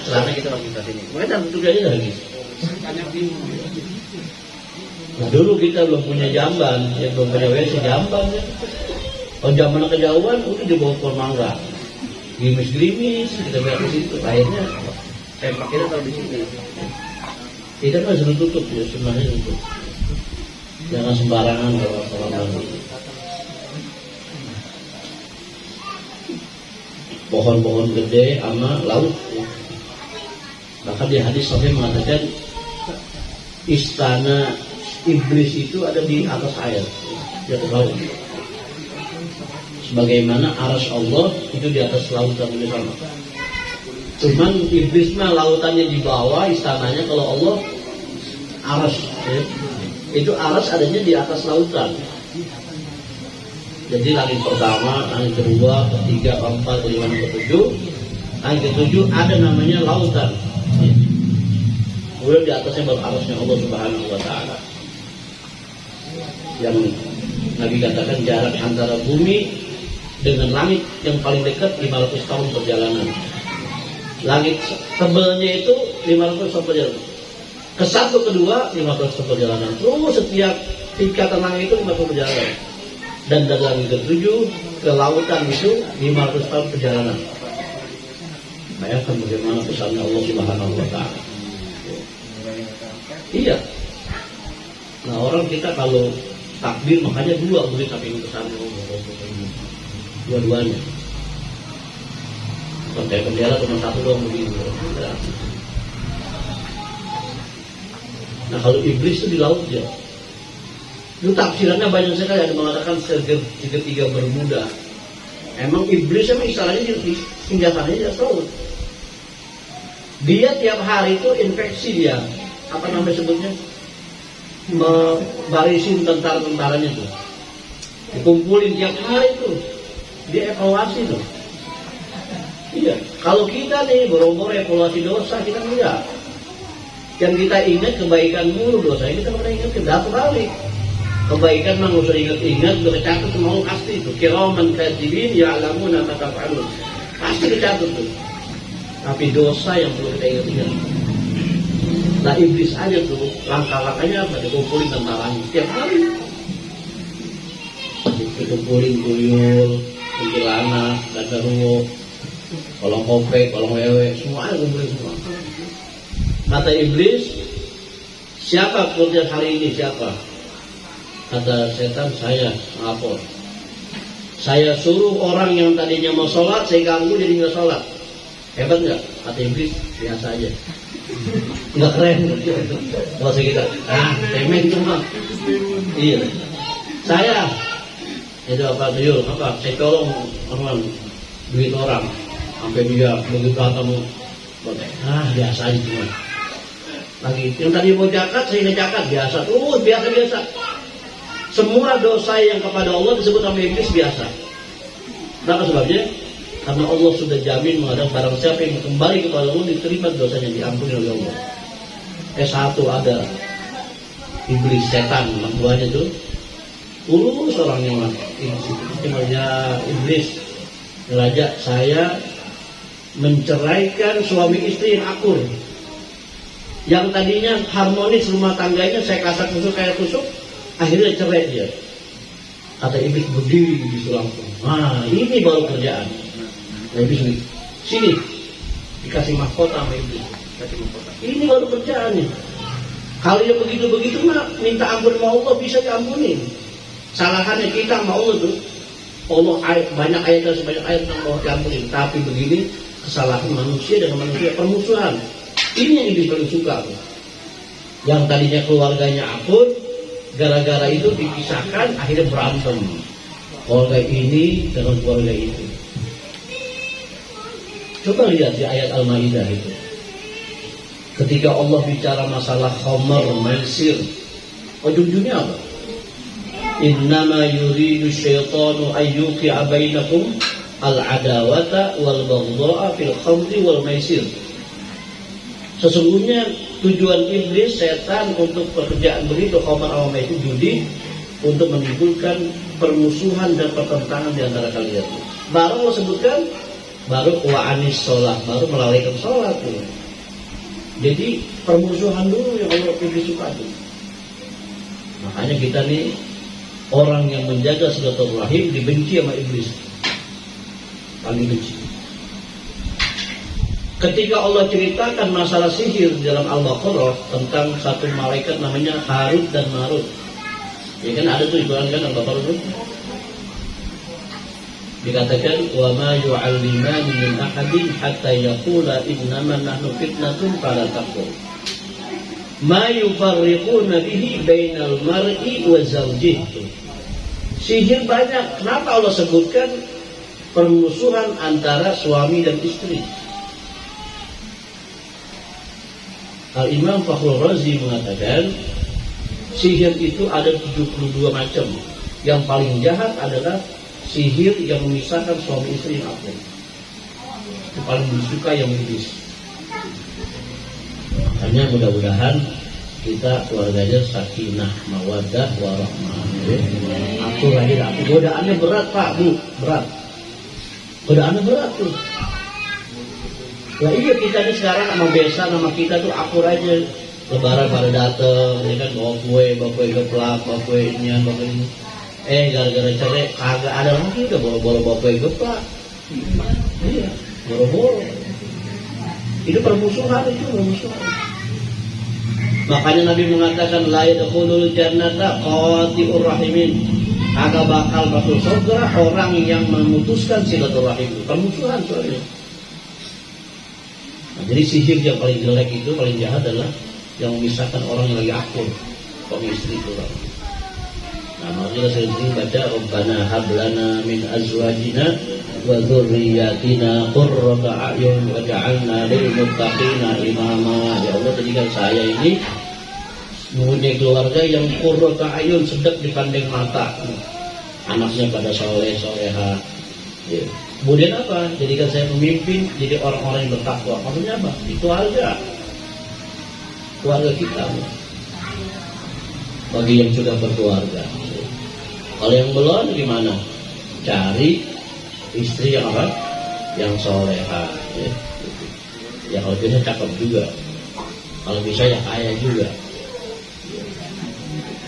Celana kita pakai saat ini. Mereka tutup aja lagi. Nah, dulu kita belum punya jamban, ya belum punya WC jamban ya. Kalau zaman kejauhan udah dibawa pohon mangga, gerimis kita lihat di situ. Akhirnya sempak kita taruh di sini. Kita kan suruh tutup ya, sebenarnya tutup. Jangan sembarangan kalau mandi. Pohon-pohon gede sama laut. Ya. Bahkan di hadis sampai mengatakan istana iblis itu ada di atas air, di atas laut. Sebagaimana arsy Allah itu di atas lautan di sana. Cuman iblis mah lautannya di bawah, istananya kalau Allah arsy. Ya. Itu arsy adanya di atas lautan. Jadi langit pertama, langit kedua, ketiga, keempat, kelima, ketujuh. Langit ketujuh ada namanya lautan. Kemudian di atasnya baru arsy Allah Subhanahu wa Ta'ala. yang Nabi katakan jarak antara bumi dengan langit yang paling dekat 500 tahun perjalanan. Langit tebelnya itu 500 tahun perjalanan. Ke satu kedua 500 tahun perjalanan. Terus setiap tingkatan langit itu 500 perjalanan. Dan dari langit ke-7 ke lautan itu 500 tahun perjalanan. Bayangkan bagaimana pesannya Allah Subhanahu wa Ta'ala. Iya. Nah, orang kita kalau takbir makanya dua boleh tapi pesannya Allah. Dua-duanya. Sampai penjara cuma satu doang begini. Nah, kalau iblis itu di laut ya. Itu tafsirannya banyak sekali, ada mengatakan segitiga bermuda. Emang iblis emang istilahnya senjatanya di laut. Dia tiap hari itu infeksi dia, apa namanya sebutnya, membarisin tentara-tentaranya tuh, dikumpulin tiap hari itu, dia evaluasi tuh. Iya, kalau kita nih boro-boro evaluasi dosa kita enggak. Yang kita ingat kebaikan mulu, dosa kita pernah ingat kedap balik. Kebaikan mah nggak usah ingat-ingat, udah kecatat semua pasti itu. Kiraman katibin ya'lamuna ma taf'alun. Pasti kecatat tuh. Tapi dosa yang perlu kita ingat-ingat. Nah, iblis aja tuh, langkah-langkahnya apa? Dikumpulin tentaranya setiap hari. Dikumpulin tuyul, kuntilanak, genderuwo, kolong kopek, kolong wewe, semuanya kumpulin semua. Kata iblis, siapa kerja hari ini? Siapa? Kata setan, saya lapor. Saya suruh orang yang tadinya mau sholat, saya ganggu jadi nggak sholat. Hebat nggak? Kata iblis, biasa aja. Nggak keren. Kalau kita, temen cuma. Iya. Saya, itu apa tuyul? Apa? Saya tolong orang duit orang, sampai dia begitu ketemu, biasa aja cuma. Lagi, yang tadi mau zakat, saya nggak zakat, biasa. Biasa. Semua dosa yang kepada Allah disebut nama iblis biasa. Kenapa sebabnya? Karena Allah sudah jamin menghadap barang siapa yang kembali kepada Allah diterima dosanya, diampuni oleh Allah. Satu ada iblis, setan, tuanya itu urus orang yang iblis. Raja, saya menceraikan suami istri yang akur. Yang tadinya harmonis rumah tangganya saya kasak kusuk kayak tusuk, akhirnya cerai dia. Kata iblis berdiri di langsung. Nah, ini baru kerjaan. Nah, iblis sini dikasih mahkota sama iblis, kasih mahkota. Ini baru kerjaannya. Kalau yang begitu-begitu mah minta ampun sama Allah bisa diampuni. Salahannya kita sama Allah tuh. Allah banyak ayat dan sebanyak ayat yang Allah diampuni. Tapi begini kesalahan manusia dengan manusia, permusuhan. Ini yang iblis paling suka tuh. Yang tadinya keluarganya akur, gara-gara itu dipisahkan, akhirnya berantem. Keluarga ini dengan keluarga itu. Coba lihat di ayat Al-Maidah itu. Ketika Allah bicara masalah khamar, maisir, ujung-ujungnya apa? Innama yuridu syaitanu ayyuqi'a bainakum al-adawata wal baghdha'a fil khamri wal maisir. Sesungguhnya tujuan iblis, setan untuk pekerjaan begitu khamar sama maisir, judi, untuk menimbulkan permusuhan dan pertentangan di antara kalian. Baru Allah sebutkan, baru wa'anis sholat, baru melalaikan sholat. Jadi permusuhan dulu yang Allah iblis suka itu. Makanya kita nih orang yang menjaga silaturahim dibenci sama iblis, paling benci. Ketika Allah ceritakan masalah sihir dalam Al-Baqarah tentang satu malaikat namanya Harut dan Marut, ya kan ada tuh ibarat kan Al-Baqarah itu dikatakan wa ma yu'allimani min ahadin hatta yaqula innama nahnu fitnatun fala takfur ma yufarriquna bihi bainal mar'i wa zawjihi. Sihir banyak. Kenapa Allah sebutkan permusuhan antara suami dan istri? Al-Imam Fakhrul Razi mengatakan sihir itu ada 72 macam. Yang paling jahat adalah sihir yang memisahkan suami istri yang akur. Itu paling disuka yang iblis. Makanya mudah-mudahan kita keluarganya sakinah, mawaddah, warahmah. Akur aja lah. Godaannya berat Pak, Bu, berat. Godaannya berat tuh. Nah iya kita ini sekarang sama besan sama kita tuh akur aja. Lebaran pada dateng, ya kan bawa kue geplak, bawa kue inian, bawa ini. Gara-gara cerai kagak ada lagi udah boro-boro bawa kue geplak. Iya, boro-boro. Itu permusuhan itu, permusuhan. Makanya Nabi mengatakan la yadkhulul jannata qati'ur rahimin. Agak bakal masuk surga orang yang memutuskan silaturahim. Permusuhan soalnya. Nah, jadi sihir yang paling jelek itu, paling jahat adalah yang memisahkan orang yang lagi akur, suami istri itu. Nah, makanya sering baca Rabbana hab lana min azwajina wa dzurriyyatina qurrata a'yun waj'alna lil muttaqina imama. Ya Allah, jadikan saya ini mempunyai keluarga yang qurrata a'yun, sedap dipandang mata. Anaknya pada soleh soleha. Ya. Kemudian apa? Jadikan saya pemimpin, jadi orang-orang yang bertakwa. Maksudnya apa? Itu aja keluarga kita. Bagi yang sudah berkeluarga. Kalau yang belum gimana? Cari istri yang apa? Yang soleha. Ya. Ya kalau bisa cakep juga. Kalau bisa ya kaya juga.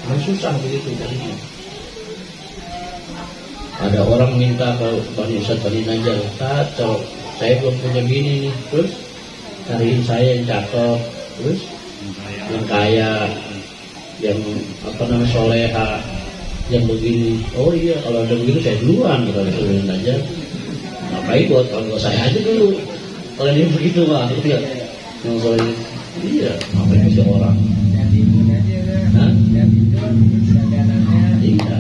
Kan susah begitu tadinya. Ada orang minta ke Bani Ustaz Bani Najjar, Ustaz, saya belum punya bini nih, terus cariin saya yang cakep, terus yang kaya, yang apa namanya soleha, yang begini. Oh iya, kalau ada begitu saya duluan kalau Bani Najjar. Ngapain buat kalau saya aja dulu. Kalau dia begitu Pak, lihat yang soleh. Iya, ngapain bisa orang? Hah? Iya.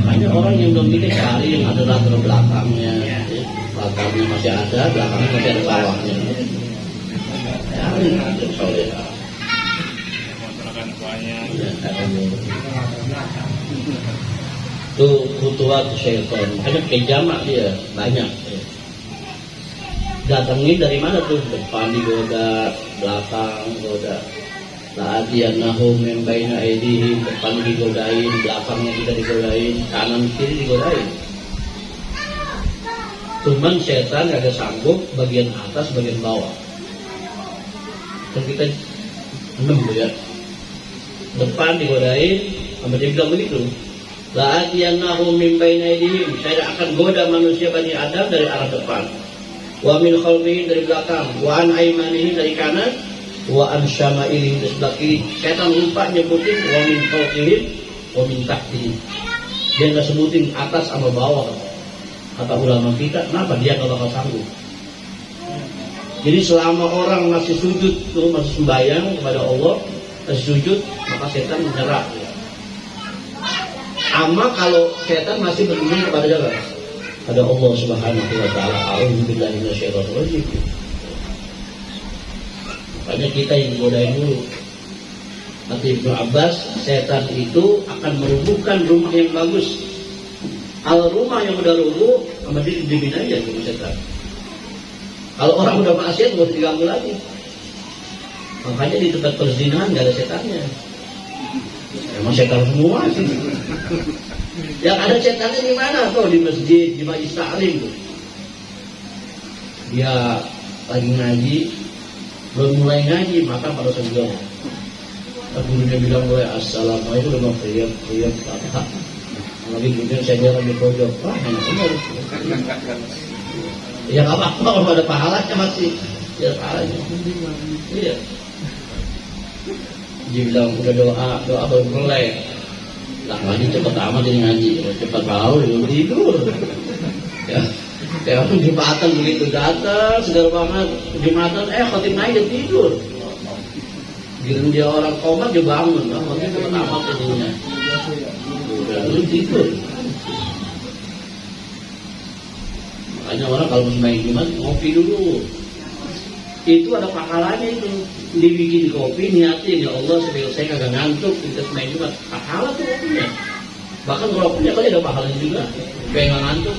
Makanya orang yang belum nikah cari yang ada latar belakangnya, belakangnya masih ada, belakangnya masih ada sawahnya. Cari yang soleha. Itu kutuat syaitan. Makanya kayak jamak dia banyak. Datangin dari mana tuh? Depan digoda, belakang goda. La'atiyannahum min baina aydihim, depan digodain, belakangnya kita digodain, kanan kiri digodain. Cuman setan gak sanggup bagian atas, bagian bawah. Dan kita enam ya. Depan digodain, sama dia bilang begitu. La'atiyannahum min baina aydihim, saya akan goda manusia Bani Adam dari arah depan. Wa min khalfihim dari belakang, wa an aymanihim dari kanan, wa an syama'ilihim dari sebelah kiri. Setan lupa nyebutin wa min fawqihim wa min tahtihim. Dia nggak sebutin atas sama bawah. Kata ulama kita, kenapa dia nggak bakal sanggup? Jadi selama orang masih sujud tuh, masih sembahyang kepada Allah, masih sujud, maka setan menyerah. Ama kalau setan masih berdiri kepada jalan, pada Allah Subhanahu wa taala. A'udzubillahi minasyaitonir rajim. Makanya kita yang godain dulu. Kata Ibnu Abbas, setan itu akan merubuhkan rumah yang bagus. Kalau rumah yang udah rubuh, sama dia dibina aja sama setan. Kalau orang udah maksiat, nggak usah diganggu lagi. Makanya di tempat perzinahan nggak ada setannya. Emang setan semua sih. Yang ada setannya di mana tuh? Di masjid, di majlis taklim tuh. Dia lagi ngaji, belum mulai ngaji, maka pada sebelum gurunya bilang mulai assalamualaikum, udah mau kriap kata. Lagi kemudian saya jalan di pojok, wah enak benar. Ya nggak apa-apa kalau ada pahalanya masih, ya pahalanya. Iya. Dia bilang udah doa baru mulai. Lah ngaji cepet amat ini ngaji, cepat tahu belum tidur. Ya, kayak orang Jumatan begitu datang, segala banget Jumatan, khotib naik dia tidur. Giring dia orang komat dia bangun, khotib cepet amat jadinya. Udah belum tidur. Makanya orang kalau mau main Jumat ngopi dulu. Itu ada pahalanya itu. Dibikin kopi, niatin ya Allah supaya saya kagak ngantuk kita main Jumat. Pahala tuh kopinya. Bahkan kalau kopinya kali ada pahalanya juga. Supaya nggak ngantuk.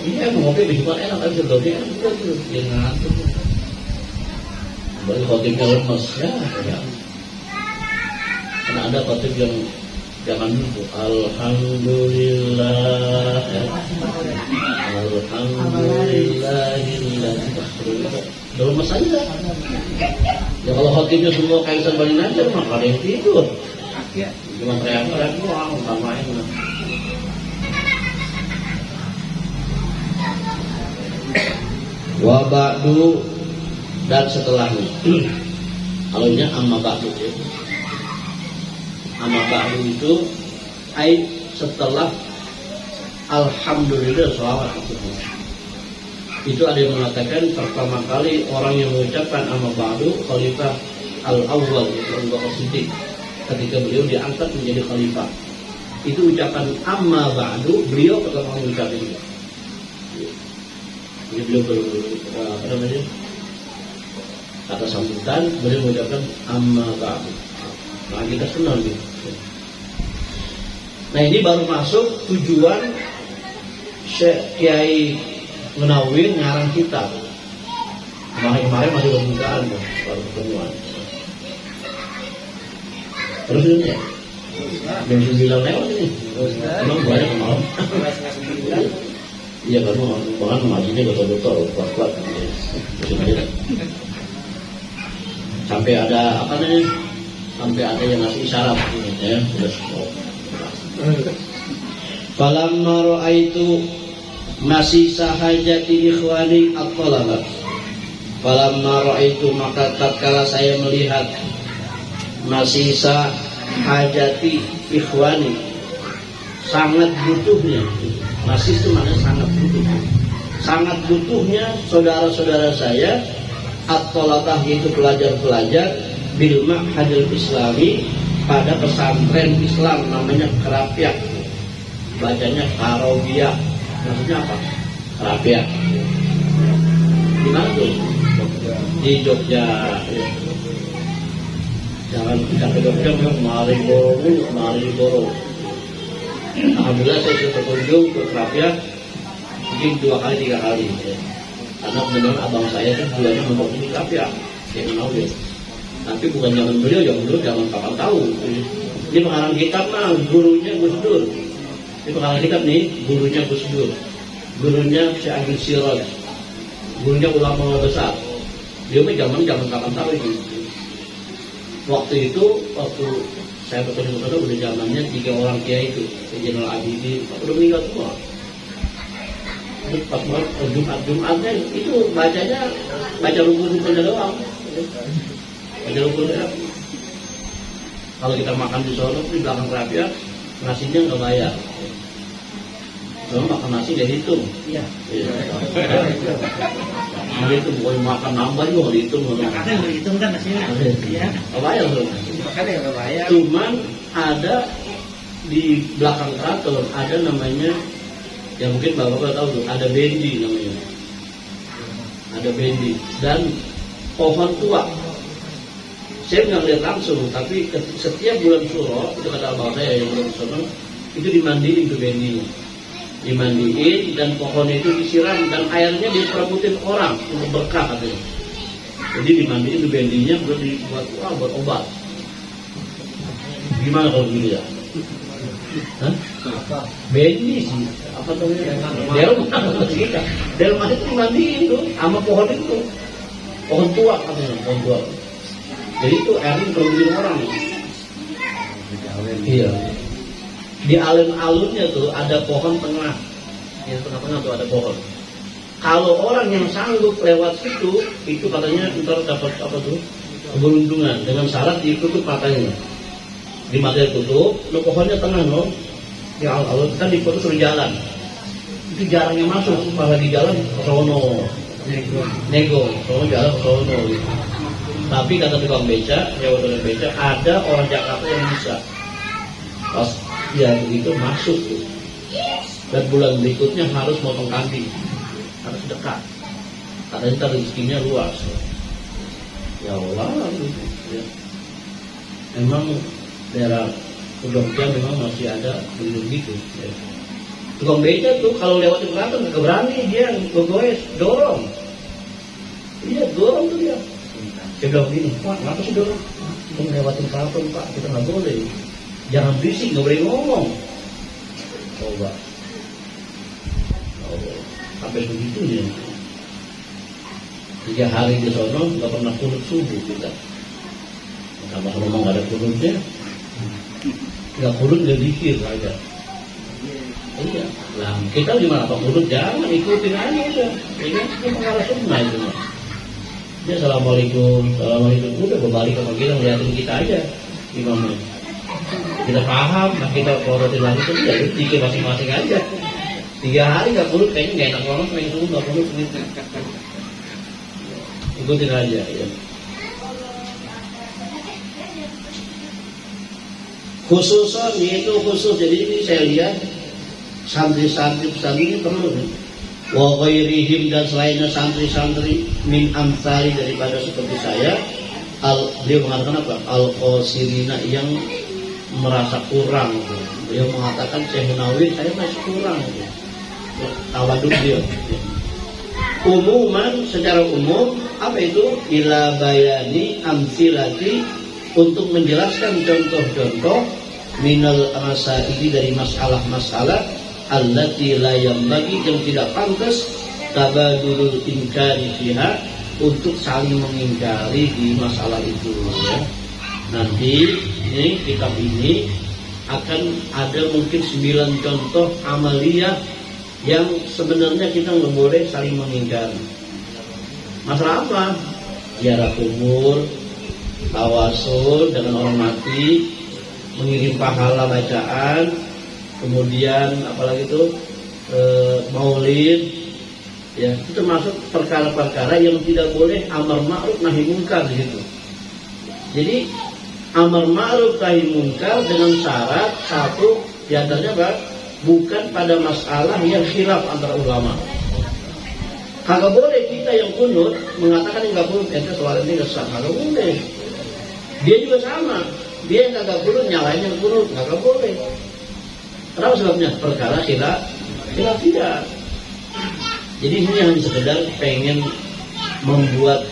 Iya, mau ngopi di Jumat enak, tapi sebelumnya enak juga tuh. Dia ngantuk. Bagi khotibnya lemes ya. Karena ada khotib yang jangan dulu alhamdulillah ya. Alhamdulillahilladzi lemes aja. Ya kalau khotibnya semua kaisan Bani Najjar mah ada yang tidur. Cuma teriak-teriak doang utamain. Wa ba'du dan setelahnya. Kalau ini amma ba'du ya. Amma ba'du itu setelah alhamdulillah sholawat itu ada yang mengatakan pertama kali orang yang mengucapkan amma ba'du khalifah al-awwal Abu Bakar Siddiq ketika beliau diangkat menjadi khalifah. Itu ucapan amma ba'du beliau pertama kali mengucapkan itu. Jadi beliau kata sambutan beliau mengucapkan amma ba'du. Nah kita senang gitu. Nah ini baru masuk tujuan Syekh Kiai Munawwir ngarang kitab. Kemarin masih pembukaan baru pertemuan. Terus ini ya? Jam 9 lewat ini. Emang banyak malam. Iya kan, bahkan ngajinya betul-betul kuat-kuat. Sampai ada apa namanya? Sampai ada yang ngasih isyarat ini ya, sudah stop. Falamma ra'aitu masisa hajati ikhwani at-talabat. Falamma ra'aitu maka tatkala saya melihat masisa hajati ikhwani sangat butuhnya. Masih itu maknanya sangat butuh. Sangat butuhnya saudara-saudara saya at-talabah yaitu pelajar-pelajar bil ma'hadil islami pada pesantren Islam namanya Kerapiak. Bacanya Karobiyah. Maksudnya apa? Kerapiak. Di mana tuh? Di Jogja. Jangan kita ke Jogja memang Maliboro. Alhamdulillah saya sudah berkunjung ke Kerapiak mungkin 2 kali 3 kali. Karena benar abang saya kan bulannya membawa di Kerapiak. Saya kenal dia. Tapi bukan zaman beliau, zaman kapan tahu. Ini pengarang kitab mah gurunya Gus Dur. Ini pengarang kitab nih gurunya Gus Dur. Gurunya Syekh Abdul Siraj. Gurunya ulama besar. Dia mah zaman kapan tahu itu. Waktu saya bertemu dengan udah zamannya 3 orang kiai itu, Jenderal Abidin, udah meninggal semua. Pas Jumatnya itu baca rukun-rukunnya doang. Baca rukunnya. Kalau kita makan di Solo di belakang Kerapiak, nasinya nggak bayar. Kalau makan nasi nggak hitung. Iya. Nggak hitung, boleh makan nambah juga nggak hitung. Makanya nggak hitung kan nasinya. Iya. Nggak bayar tuh. Makanya nggak bayar. Cuman ada di belakang keraton ada namanya, ya mungkin bapak tahu tuh, ada bendi namanya. Ada bendi dan pohon tua. Saya nggak lihat langsung, tapi setiap bulan Suro itu kata abang saya yang bulan Suro itu dimandiin tuh bendinya, dimandiin dan pohon itu disiram dan airnya diperebutin orang untuk berkah katanya. Jadi dimandiin tuh bendinya buat obat. Gimana kalau gitu ya? Hah? Bendi sih, apa namanya? Delma itu dimandiin tuh sama pohon itu, pohon tua katanya, pohon tua. Jadi itu airnya berbutin orang. Iya. Di alun-alunnya tuh ada pohon tengah. Yang tengah-tengah tuh ada pohon. Kalau orang yang sanggup lewat situ, itu katanya ntar dapat apa tuh? Keberuntungan dengan syarat ditutup matanya. Di mata tutup, lo pohonnya tengah loh. Di alun-alun kan di foto suruh jalan. Itu jarangnya masuk, pas lagi jalan ke sono. Nego, sono jalan ke sono gitu. Tapi kata tukang beca, nyewa tukang beca, ada orang Jakarta yang bisa. Pas dia begitu masuk tuh. Dan bulan berikutnya harus motong kambing, harus dekat. Katanya ntar rezekinya luas. Ya Allah, gitu. Ya. Memang daerah Jogja memang masih ada begitu. Ya. Tukang beca tuh kalau lewat di belakang nggak berani dia ngegoes, dorong. Iya dorong tuh dia. Saya bilang begini, Pak, kenapa sih dorong? Kita ngelewatin keraton Pak, kita nggak boleh. Jangan berisik, nggak boleh ngomong. Coba. Oh, sampai begitunya. 3 hari di sono nggak pernah kunut subuh kita. Tambah ngomong nggak ada kunutnya, nggak kunut nggak dikir aja. Iya, lah kita gimana Pak kunut? Jangan ikutin aja udah. Ini pengarah sunnah itu. Dia assalamualaikum, assalamualaikum, udah berbalik sama kita ngeliatin kita aja imamnya. Kita paham, nah kita korotin lagi itu ya dikir masing-masing aja. 3 hari nggak kunut kayaknya nggak enak banget, pengen subuh nggak kunut gitu. Ikutin aja ya. Khususan yaitu khusus, jadi ini saya lihat santri-santri ini perlu nih. Wa ghairihim, dan selainnya santri-santri min amsari, daripada seperti saya. Beliau mengatakan apa? Al-qasirina, yang merasa kurang. Beliau mengatakan Syekh Nawawi saya masih kurang. Tawaduk dia. Umuman, secara umum, apa itu? Ila bayani amsilati, untuk menjelaskan contoh-contoh minal masaili, dari masalah-masalah allati la yanbaghi, yang tidak pantas tabadulul inkari fiha, untuk saling mengingkari di masalah itu ya. Nanti ini kitab ini akan ada mungkin 9 contoh amaliyah yang sebenarnya kita nggak boleh saling mengingkari. Masalah apa? Ziarah kubur, tawasul dengan orang mati, mengirim pahala bacaan, kemudian apalagi itu maulid, ya itu termasuk perkara-perkara yang tidak boleh amar ma'ruf nahi munkar di situ. Jadi amar ma'ruf nahi munkar dengan syarat satu, diantaranya apa? Bukan pada masalah yang khilaf antara ulama. Kagak boleh kita yang kunut mengatakan yang nggak kunut ente soal ini nggak sah, kagak boleh. Dia juga sama, dia yang kagak kunut nyalain yang kunut, kagak boleh. Kenapa sebabnya? Perkara khilaf tidak. Jadi ini hanya sekedar pengen membuat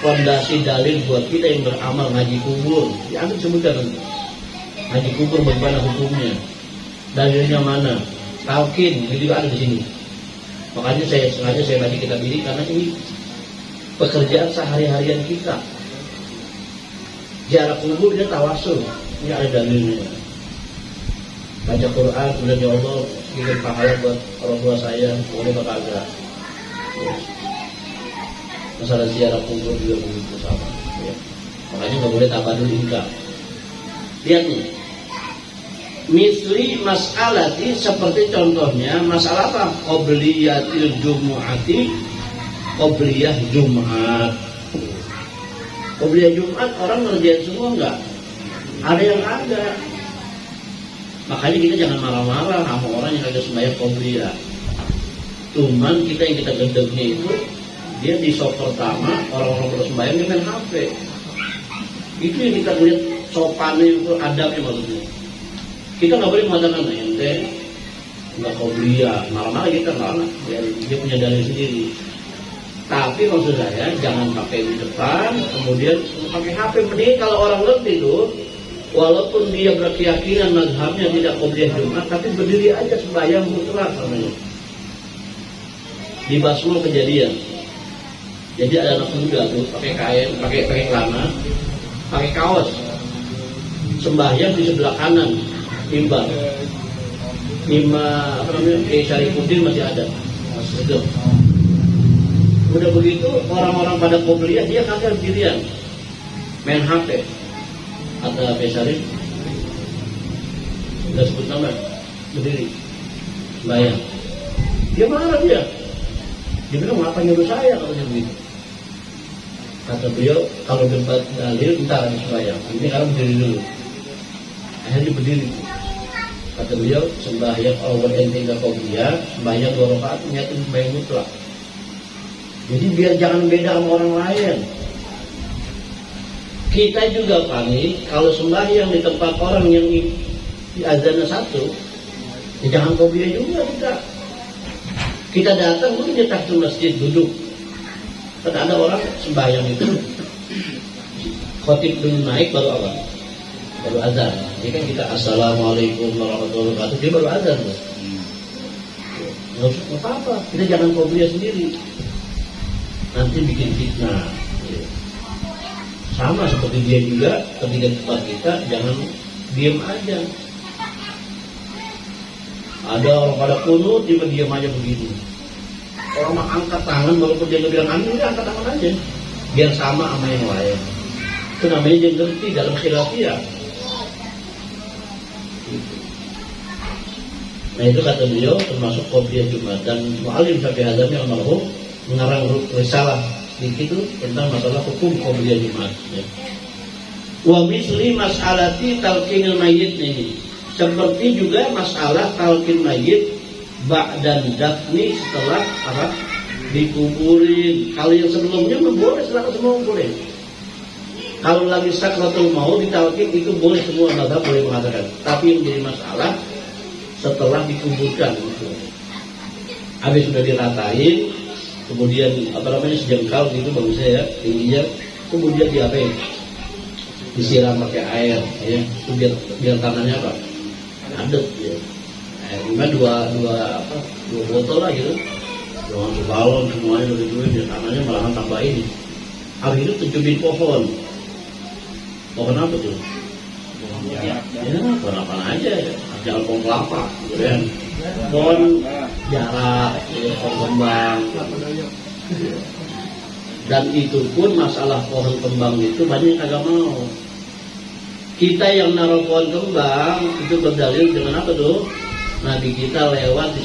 fondasi dalil buat kita yang beramal ngaji kubur. Ya, antum sebutkan ngaji kubur bagaimana hukumnya, dalilnya mana? Talqin itu juga ada di sini. Makanya saya sengaja baca kitab ini karena ini pekerjaan sehari-harian kita. Ziarah kubur dan tawasul, ini ada dalilnya. Baca Quran, kemudian ya Allah kirim pahala buat orang tua saya, boleh apa kagak? Ya. Masalah ziarah kubur juga begitu sama. Ya. Makanya nggak boleh tabadul ingkar. Lihat nih, misli mas'alati, seperti contohnya masalah apa? Qobliyatil jumu'ati, qobliyah Jumat. Qobliyah Jumat orang ngerjain semua enggak? Ada yang ada. Makanya kita jangan marah-marah sama orang yang kagak sembahyang qobliyah. Cuman kita yang kita gedegnya itu, dia di sop pertama orang-orang pada sembahyang dia main HP. Itu yang kita lihat sopannya itu, adabnya maksudnya. Kita nggak boleh mengatakan ente nggak qobliyah, malah kita nggak, dia punya dalil sendiri. Tapi maksud saya jangan pakai di depan, kemudian pakai HP. Mending kalau orang ngerti itu, walaupun dia berkeyakinan mazhabnya tidak qobliyah Jumat, tapi berdiri aja sembahyang mutlak namanya. Di Basmo kejadian. Jadi ada anak muda tuh pakai kain, pakai celana, pakai kaos, sembahyang di sebelah kanan. Imam apa namanya, Syarifuddin masih ada, masih hidup. Udah begitu orang-orang pada qobliyah, dia kagak sendirian main HP. Kata Syarif, udah sebut nama, berdiri bayang. Dia marah dia bilang ngapa nyuruh saya kalau begitu. Kata beliau, kalau debat dalil entar habis bayang, ini sekarang berdiri dulu. Akhirnya berdiri. Kata beliau, sembahyang awal ente enggak qobliyah, sembahyang 2 rakaat niatin sembahyang mutlak. Jadi biar jangan beda sama orang lain. Kita juga panik kalau sembahyang di tempat orang yang di azannya satu, ya jangan qobliyah juga kita. Kita datang mungkin di tahtul masjid duduk. Kan ada orang sembahyang itu khotib dulu naik baru apa? Baru azan. Ini kan kita assalamualaikum warahmatullahi wabarakatuh, dia baru azan tuh. Nggak apa-apa, kita jangan qobliyah sendiri, nanti bikin fitnah. Sama seperti dia juga ketika di tempat kita, jangan diam aja. Ada orang pada kunut, dia diam aja begini. Orang mah angkat tangan, baru dia bilang amin, dia angkat tangan aja, biar sama sama yang lain. Itu namanya dia ngerti dalam khilafiyah. Nah itu kata beliau termasuk qobliyah Jumat. Dan Mu'alim Syafi'i Azami almarhum mengarang risalah sedikit itu tentang masalah hukum qobliyah Jumat. Wa misli mas'alati talqinil mayyit ini, seperti juga masalah talqin mayyit ba'dan dafni, setelah apa dikuburin. Kalau yang sebelumnya boleh, setelah semua boleh. Kalau lagi sakratul maut ditalqin itu boleh, semua mazhab boleh mengatakan. Tapi yang jadi masalah setelah dikuburkan gitu. Habis sudah diratain, kemudian apa namanya sejengkal gitu bagusnya ya tingginya, kemudian diapain? Disiram pakai air, ya, itu biar tanahnya apa? Adet ya. Air dua botol lah gitu. Jangan sebalon semuanya dulu biar tanahnya malahan tambah ini. Habis itu tujuin pohon. Pohon apa tuh? Ya, pohon apa aja ya. Jangan pohon kelapa, gitu kan? Pohon jarak, ya, pohon kembang. Dan itu pun masalah pohon kembang itu banyak yang agak mau. Kita yang naruh pohon kembang itu berdalil dengan apa tuh? Nabi kita lewat di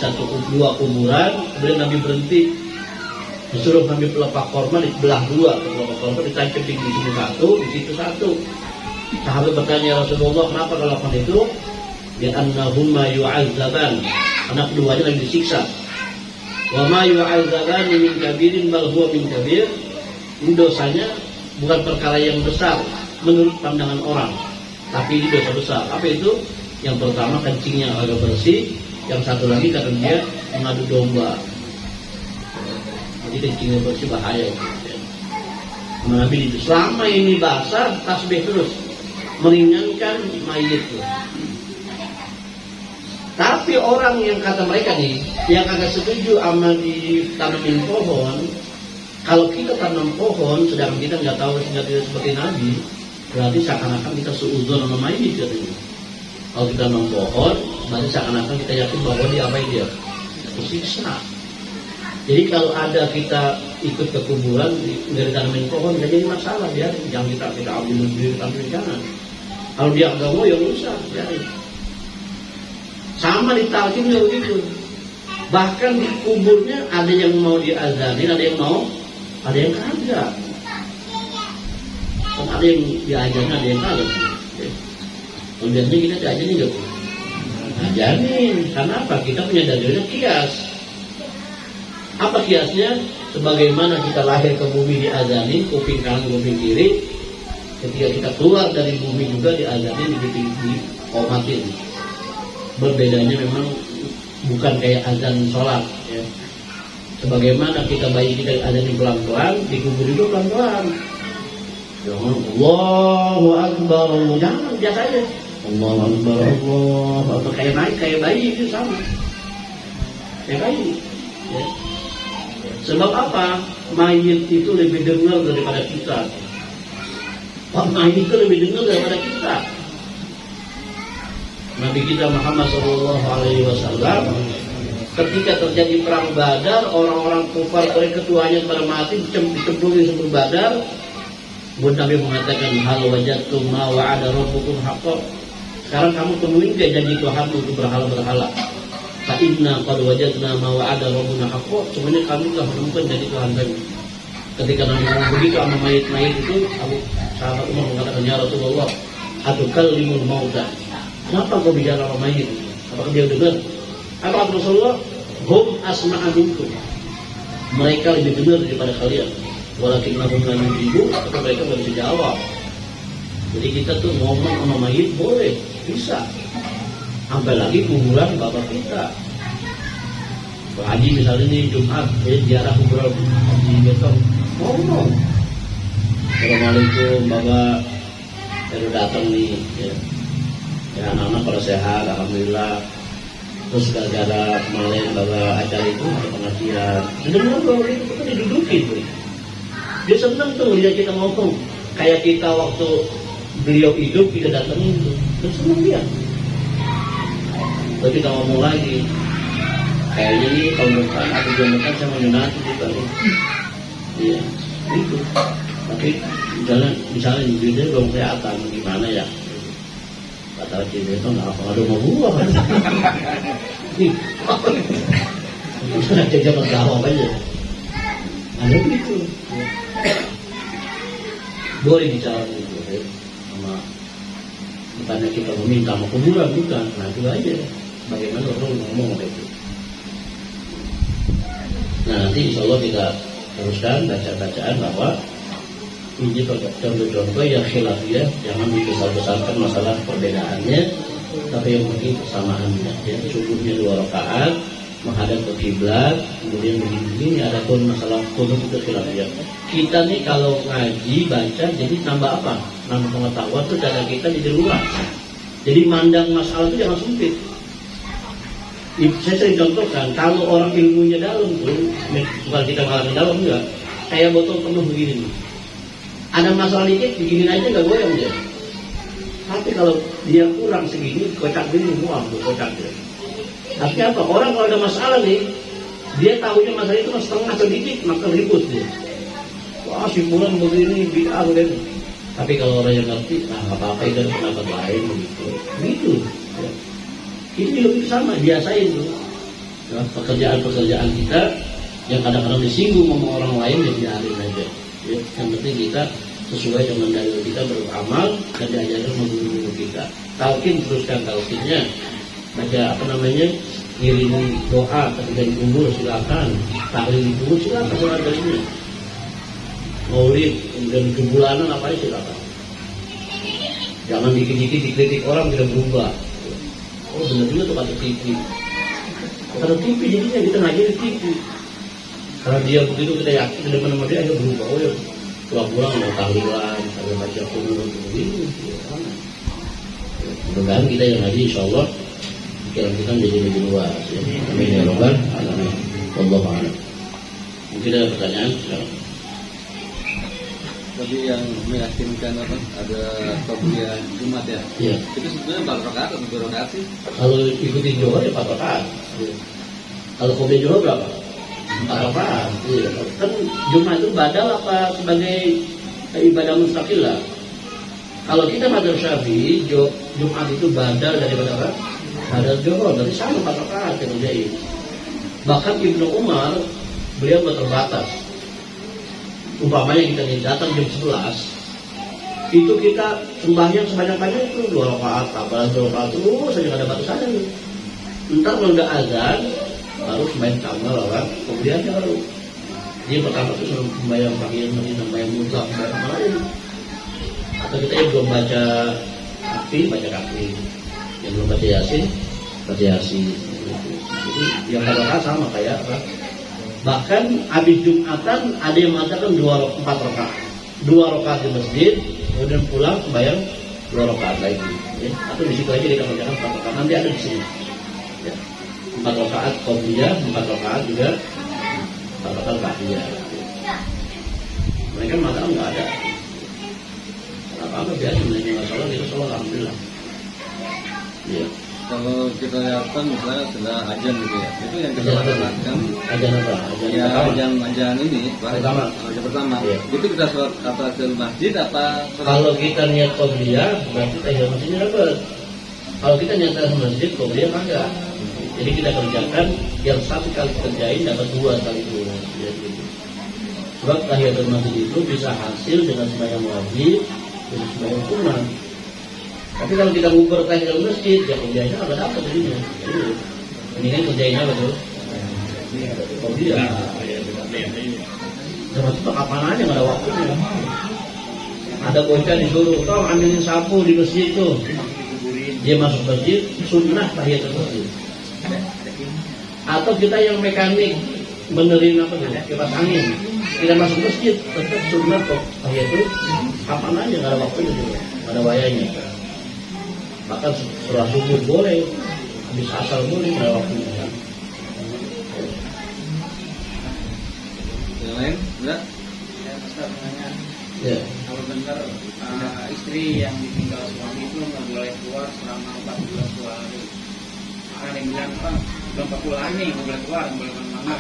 dua kuburan, kemudian Nabi berhenti, disuruh Nabi pelepah korma dibelah dua, pelepah korma ditancap di sini satu, di situ satu. Sahabat bertanya, Rasulullah, kenapa kalau lakukan itu? Ya annahumma yu'azzaban, anak keduanya lagi disiksa. Wa ma yu'azzaban min kabirin bal huwa min kabir. Ini dosanya bukan perkara yang besar menurut pandangan orang, tapi ini dosa besar. Apa itu? Yang pertama kencingnya agak bersih, yang satu lagi karena dia mengadu domba. Jadi kencingnya bersih bahaya. Nabi itu selama ini basah tasbih terus, meringankan mayit. Tapi orang yang kata mereka nih, yang agak setuju sama ditanamin pohon, kalau kita tanam pohon, sedangkan kita nggak tahu tidak seperti Nabi, berarti seakan-akan kita seuzon sama mayit katanya. Kalau kita tanam pohon, berarti seakan-akan kita yakin bahwa dia apa dia tersiksa. Jadi kalau ada kita ikut ke kuburan dari tanamin pohon, nggak jadi masalah ya, jangan kita ambil diri tampil jangan. Kalau dia nggak mau ya usah, ya. Sama di talqin juga begitu. Bahkan di kuburnya ada yang mau diazanin, ada yang mau, ada yang kagak. Kan ada yang diajarin, ada yang kagak. Kemudiannya kita diajarin nggak? Ajarin. Karena apa? Kita punya dalilnya kias. Apa kiasnya? Sebagaimana kita lahir ke bumi diazanin, kuping kanan, kuping kiri. Ketika kita keluar dari bumi juga diazanin, dikomatin. Berbedanya memang bukan kayak azan sholat ya. Sebagaimana kita bayi kita azanin pelan-pelan, dikubur itu pelan-pelan. Jangan Allahu Akbar, jangan biasa aja. Allahu Akbar, Allahu Akbar, kayak naik kayak bayi itu sama. Kayak bayi. Ya. Sebab apa? Mayit itu lebih dengar daripada kita. Mayit itu lebih dengar daripada kita. Nabi kita Muhammad SAW ketika terjadi perang Badar, orang-orang kufar ketuanya pada mati dicemplungin sumber Badar. Kemudian Nabi mengatakan, hal wajadtum ma wa'ada rabbukum haqqan. Sekarang kamu temuin gak janji Tuhanmu untuk berhala-berhala? Fa inna qad wajadna ma wa'ada rabbuna haqqan. Sebenarnya kami telah menemukan janji Tuhan kami. Ketika Nabi ngomong begitu sama mayit-mayit itu, sahabat Umar mengatakan, ya Rasulullah, atukallimul mauta. Kenapa kau bicara sama mayit? Apakah dia dengar? Apa Rasulullah? Hum asma'a minkum. Mereka lebih dengar daripada kalian. Walakin lahum la yujibu, tapi mereka nggak bisa jawab. Jadi kita tuh ngomong sama mayit boleh, bisa. Sampai lagi kuburan bapak kita. Pak Haji misalnya ini Jumat, ziarah kuburan di besok ngomong. Assalamualaikum Bapak, baru datang nih ya. Ya anak-anak pada sehat, alhamdulillah. Terus gara-gara kemarin Bapak acara itu ada pengajian, dengar bahwa itu kan didudukin tuh. Dia senang tuh lihat kita ngomong, kayak kita waktu beliau hidup kita datangin tuh, terus senang dia. Lalu kita ngomong lagi, kayaknya nih kalau bukan atau jangan sama Yunani juga nih. Iya, itu. Tapi misalnya dia belum kelihatan gimana ya. Kata Cina itu nggak apa ada mau buah kan? Misalnya jajan berjawab aja. Ada begitu. Boleh bicara gitu, ya. Sama bukannya kita meminta mau kuburan bukan, nah itu aja. Bagaimana orang ngomong apa itu? Nah nanti insya Allah kita teruskan bacaan bahwa ini contoh-contoh yang khilafiyah, jangan dibesar-besarkan masalah perbedaannya, tapi yang penting persamaannya. Ya, subuhnya 2 rakaat, menghadap ke kiblat, kemudian begini. Adapun masalah qunut itu khilafiyah. Kita nih kalau ngaji baca, jadi tambah apa? Nambah pengetahuan tuh dada kita jadi luas. Jadi mandang masalah itu jangan sempit. Saya sering contohkan, kalau orang ilmunya dalam tuh, bukan kita mengalami dalam enggak, kayak botol penuh begini. Ada masalah dikit, begini aja nggak goyang dia. Tapi kalau dia kurang segini, kocak gini, muam tuh kocak dia. Tapi apa? Orang kalau ada masalah nih, dia tahunya masalah itu setengah sedikit, maka ribut dia. Wah, simpulan begini, bid'ah begini. Tapi kalau orang yang ngerti, nah apa-apa itu ada pendapat lain begitu. Begitu. Ya. Ini juga sama, biasain tuh. Ya, pekerjaan-pekerjaan kita yang kadang-kadang disinggung sama orang lain, ya biarin aja. Ya, yang penting kita sesuai dengan dalil kita beramal dan diajarkan sama guru-guru kita. Talqin teruskan talqinnya. Baca apa namanya? Ngirim doa ketika dikubur silakan. Tahlil dikubur silakan kalau ada ini. Maulid kemudian kebulanan apa aja silakan. Jangan dikit-dikit dikritik orang tidak berubah. Oh benar juga tuh kata TV. Kata TV jadinya kita ngaji di TV. Karena dia begitu kita yakin di depan sama dia aja berubah. Oh ya pulang-pulang mau tahlilan, ada baca kunut begini. Mudah-mudahan kita yang ngaji insya Allah pikiran kita menjadi lebih luas. Ya. Amin ya rabbal alamin. Wallahu a'lam. Mungkin ada pertanyaan? Tadi yang meyakinkan apa? Ada qobliyah Jumat ya? Iya. Itu sebetulnya 4 rakaat atau 2 rakaat sih? Kalau ikuti Johor ya 4 rakaat. Kalau qobliyah Johor berapa? 4 rakaat. Iya. Kan Jumat itu badal apa sebagai ibadah mustaqilah? Kalau kita madzhab Syafi'i, Jumat itu badal daripada apa? Badal Johor. Berarti sama 4 rakaat yang menjadi. Bahkan Ibnu Umar beliau terbatas. Umpamanya kita datang jam 11, itu kita sembahyang sebanyak-banyak itu 2 rakaat, kabar 2 rakaat terus saja nggak ada batasannya nih. Ntar kalau udah azan baru sembahyang kamar orang, kemudian baru dia pertama itu suruh sembahyang pagi, sembahyang mutlak, sembahyang apa lain. Atau kita yang belum baca kafi, yang belum baca yasin. Jadi yang rakaat sama kayak apa? Bahkan habis Jumatan ada yang mengatakan 4 rakaat. 2 rakaat di masjid, kemudian pulang sembahyang 2 rakaat lagi. Ya. Atau di situ aja kita kerjakan 4 rakaat. Nanti ada di sini. Ya. 4 rakaat qobliyah, 4 rakaat juga 4 rakaat ba'diyah. Mereka mengatakan nggak ada. Apa-apa biasa sebenarnya nggak salah, kita salah alhamdulillah. Ya. Kalau kita lihat misalnya setelah ajan gitu ya, itu yang kita lakukan Ajan apa? Ajan ini Pertama. Ya. Itu kita sholat apa ke masjid apa? Kalau kita niat qobliyah berarti tahiyatul masjidnya dapat. Kalau kita niat tahiyatul masjid qobliyah kagak. Jadi kita kerjakan yang 1 kali kerjain dapat 2 kali itu. Sebab tahiyatul masjid itu bisa hasil dengan sembahyang wajib dan sembahyang sunat. Tapi kalau kita ngukur tahiyatul masjid, ya qobliyahnya nggak dapat jadinya. Ini kan kerjainnya betul. Qobliyah. Jangan itu kapan aja nggak ada waktunya. Ada bocah disuruh, tolong ambilin sapu di masjid itu. Dia masuk masjid, sunnah tahiyatul masjid. Atau kita yang mekanik benerin apa tuh, kipas angin. tidak masuk masjid, tetap sunat kok. Tahiyatul kapan aja, nggak ada waktunya juga, nggak ada wayanya. Bahkan surah subuh boleh, habis asar boleh, nggak ada waktunya. Yang lain, enggak? Ya, Ustaz menanya, Ya. kalau benar istri yang ditinggal suami itu nggak boleh keluar selama 42 hari. Ada yang bilang Pak, belum 40 hari nih nggak boleh keluar, nggak boleh kemana-mana.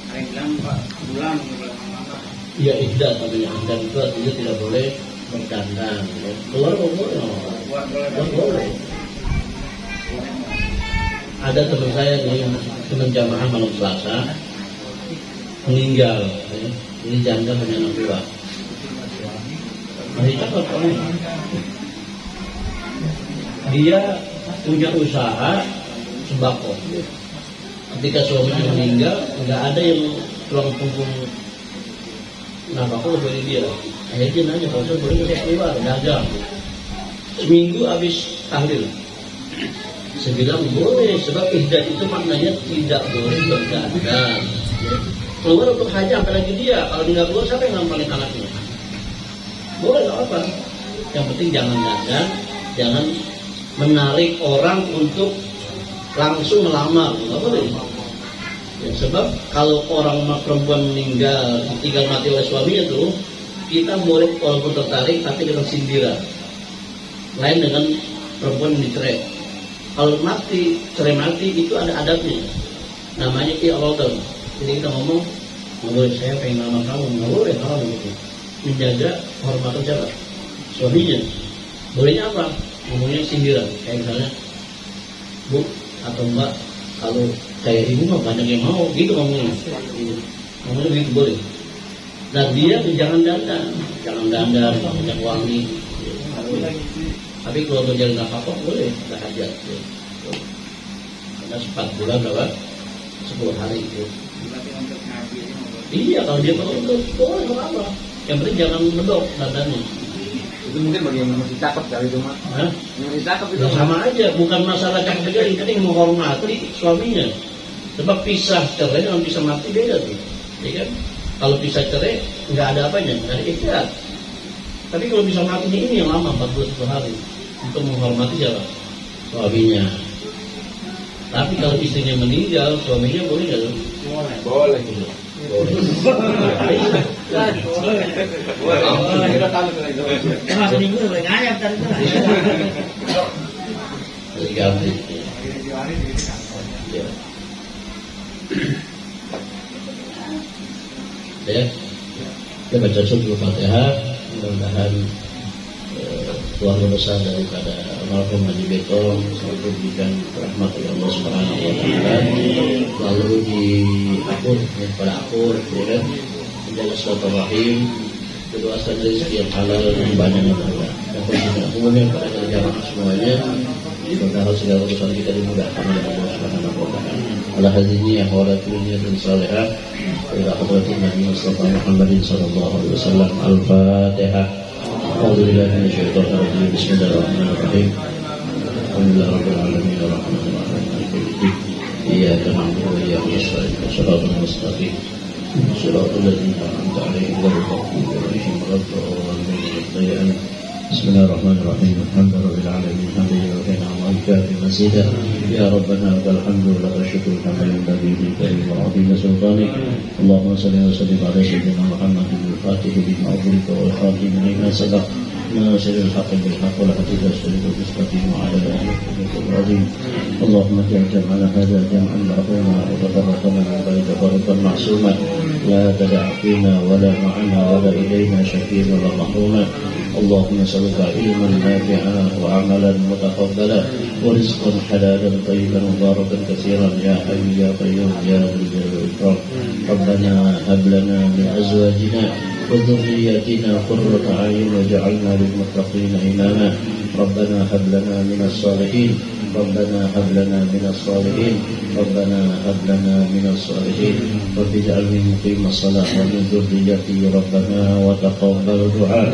Ada yang bilang Pak, bulan nggak boleh kemana-mana. Ya ihdat namanya, dan itu artinya tidak boleh berdandan. Ya. Keluar kok boleh, Buat boleh nggak boleh. Ada teman saya nih, teman jamaah malam Selasa meninggal. Ya. Ini janda punya anak dua. Masih cakep orang. Dia punya usaha sembako. Ketika suaminya meninggal, nggak ada yang tulang punggung nafkah dari dia. Akhirnya dia nanya, kalau saya boleh saya keluar, dagang. Seminggu habis tahlil. Saya bilang boleh, sebab ihdat itu maknanya tidak boleh berdagang. Keluar untuk haji, apalagi dia. Kalau dia nggak keluar, siapa yang ngampalin anaknya? Boleh, nggak apa. Yang penting jangan dagang, jangan menarik orang untuk langsung melamar, nggak boleh. Ya, sebab kalau orang perempuan meninggal, tinggal mati oleh suaminya tuh, kita boleh walaupun tertarik, tapi dengan sindiran. Lain dengan perempuan yang dicerai. Kalau mati, cerai mati itu ada adabnya. Namanya i'radhan. Jadi kita ngomong, nggak boleh saya pengen nama kamu, nggak boleh kalau begitu. Menjaga kehormatan siapa? Suaminya. Bolehnya apa? Ngomongnya sindiran. Kayak misalnya, Bu atau Mbak, kalau kayak ibu mah banyak yang mau, gitu ngomongnya. Ngomongnya begitu boleh. Dan dia jangan dandan, banyak wangi. Tapi kalau berjalan apa boleh, nggak hajat. Karena 4 bulan berapa? 10 hari itu. Tapi untuk ngaji ini nggak boleh. Iya, kalau dia mau itu boleh nggak apa. Yang penting jangan mendok dandannya. Itu mungkin bagi yang masih cakep kali itu mah. Hah? Yang masih cakep itu Ya, sama aja, bukan masalah cakep juga, yang penting menghormati suaminya. Sebab pisah cerai dengan pisah mati beda tuh, ya kan? Kalau pisah cerai nggak ada apanya, nggak ada ikhtiar. Tapi kalau pisah matinya ini yang lama, 41 hari, untuk menghormati siapa? Suaminya. Tapi kalau istrinya meninggal, suaminya boleh nggak? Boleh. boleh. Kita tahu itu. Jangan seminggu boleh ngayap tadi tuh. Jadi ganti. Ya. Ya, kita baca surah Al-Fatihah, mudah-mudahan keluarga besar daripada almarhum Haji Betong selalu diberikan rahmat oleh Allah Subhanahu wa taala, lalu diampun kepada akur, ya kan, menjaga silaturahim, berdoakan rezeki yang halal dan banyak yang Allah. Dan umumnya kepada jamaah semuanya, mudah-mudahan segala urusan kita dimudahkan oleh Allah Subhanahu wa taala. Ala hadhihi ahwalatul niyatin salihah ila hadratin Nabi Muhammadin sallallahu alaihi wasallam. Al-Fatihah. أعوذ بالله من الشيطان الرجيم بسم الله الرحمن الرحيم الحمد لله رب العالمين الرحمن الرحيم مالك يوم الدين إياك نعبد وإياك نستعين صراط المستقيم صراط الذين أنعمت عليهم غير المغضوب عليهم ولا الضالين. بسم الله الرحمن الرحيم الحمد لله رب العالمين حمدا يوفينا ويكافئ مزيدا يا ربنا لك الحمد ولك الشكر كما ينبغي للكريم وعظيم سلطانك. اللهم صل وسلم على سيدنا محمد الفاتح لما أغلق والخاتم لما سبق ناصر الحق بالحق والهدي إلى الصراط المستقيم وعلى آله وصحبه العظيم. اللهم اجعل جمعنا هذا جمعا مرحوما وتفرقنا من بعد تفرقا معصوما لا تدع فينا ولا معنا ولا إلينا شقيا ولا محروما. اللهم نسألك علما نافعا وعملا متقبلا ورزقا حلالا طيبا مباركا كثيرا يا حي يا قيوم يا ذا الجلال والإكرام. ربنا هب لنا من أزواجنا وذرياتنا قرة أعين واجعلنا للمتقين إماما. ربنا هب لنا من الصالحين ربنا هب لنا من الصالحين ربنا هب لنا من الصالحين رب اجعلني مقيم الصلاة ومن ذريتي ربنا وتقبل دعاء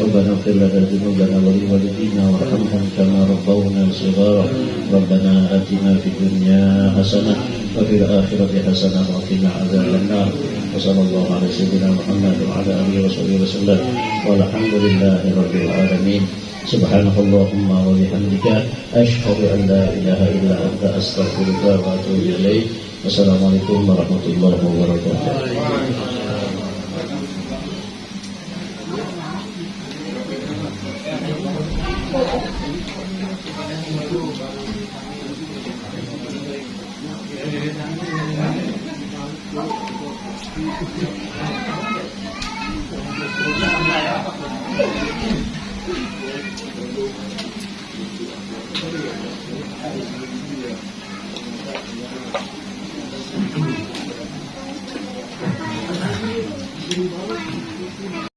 ربنا اغفر لنا ذنوبنا ولوالدينا وارحمهم كما ربونا صغارا ربنا آتنا في الدنيا حسنة وفي الآخرة حسنة وقنا عذاب النار وصلى الله على سيدنا محمد وعلى آله وصحبه وسلم والحمد لله رب العالمين سبحانك اللهم وبحمدك أشهد أن لا إله إلا أنت أستغفرك وأتوب إليك والسلام عليكم ورحمة الله وبركاته. Thank you.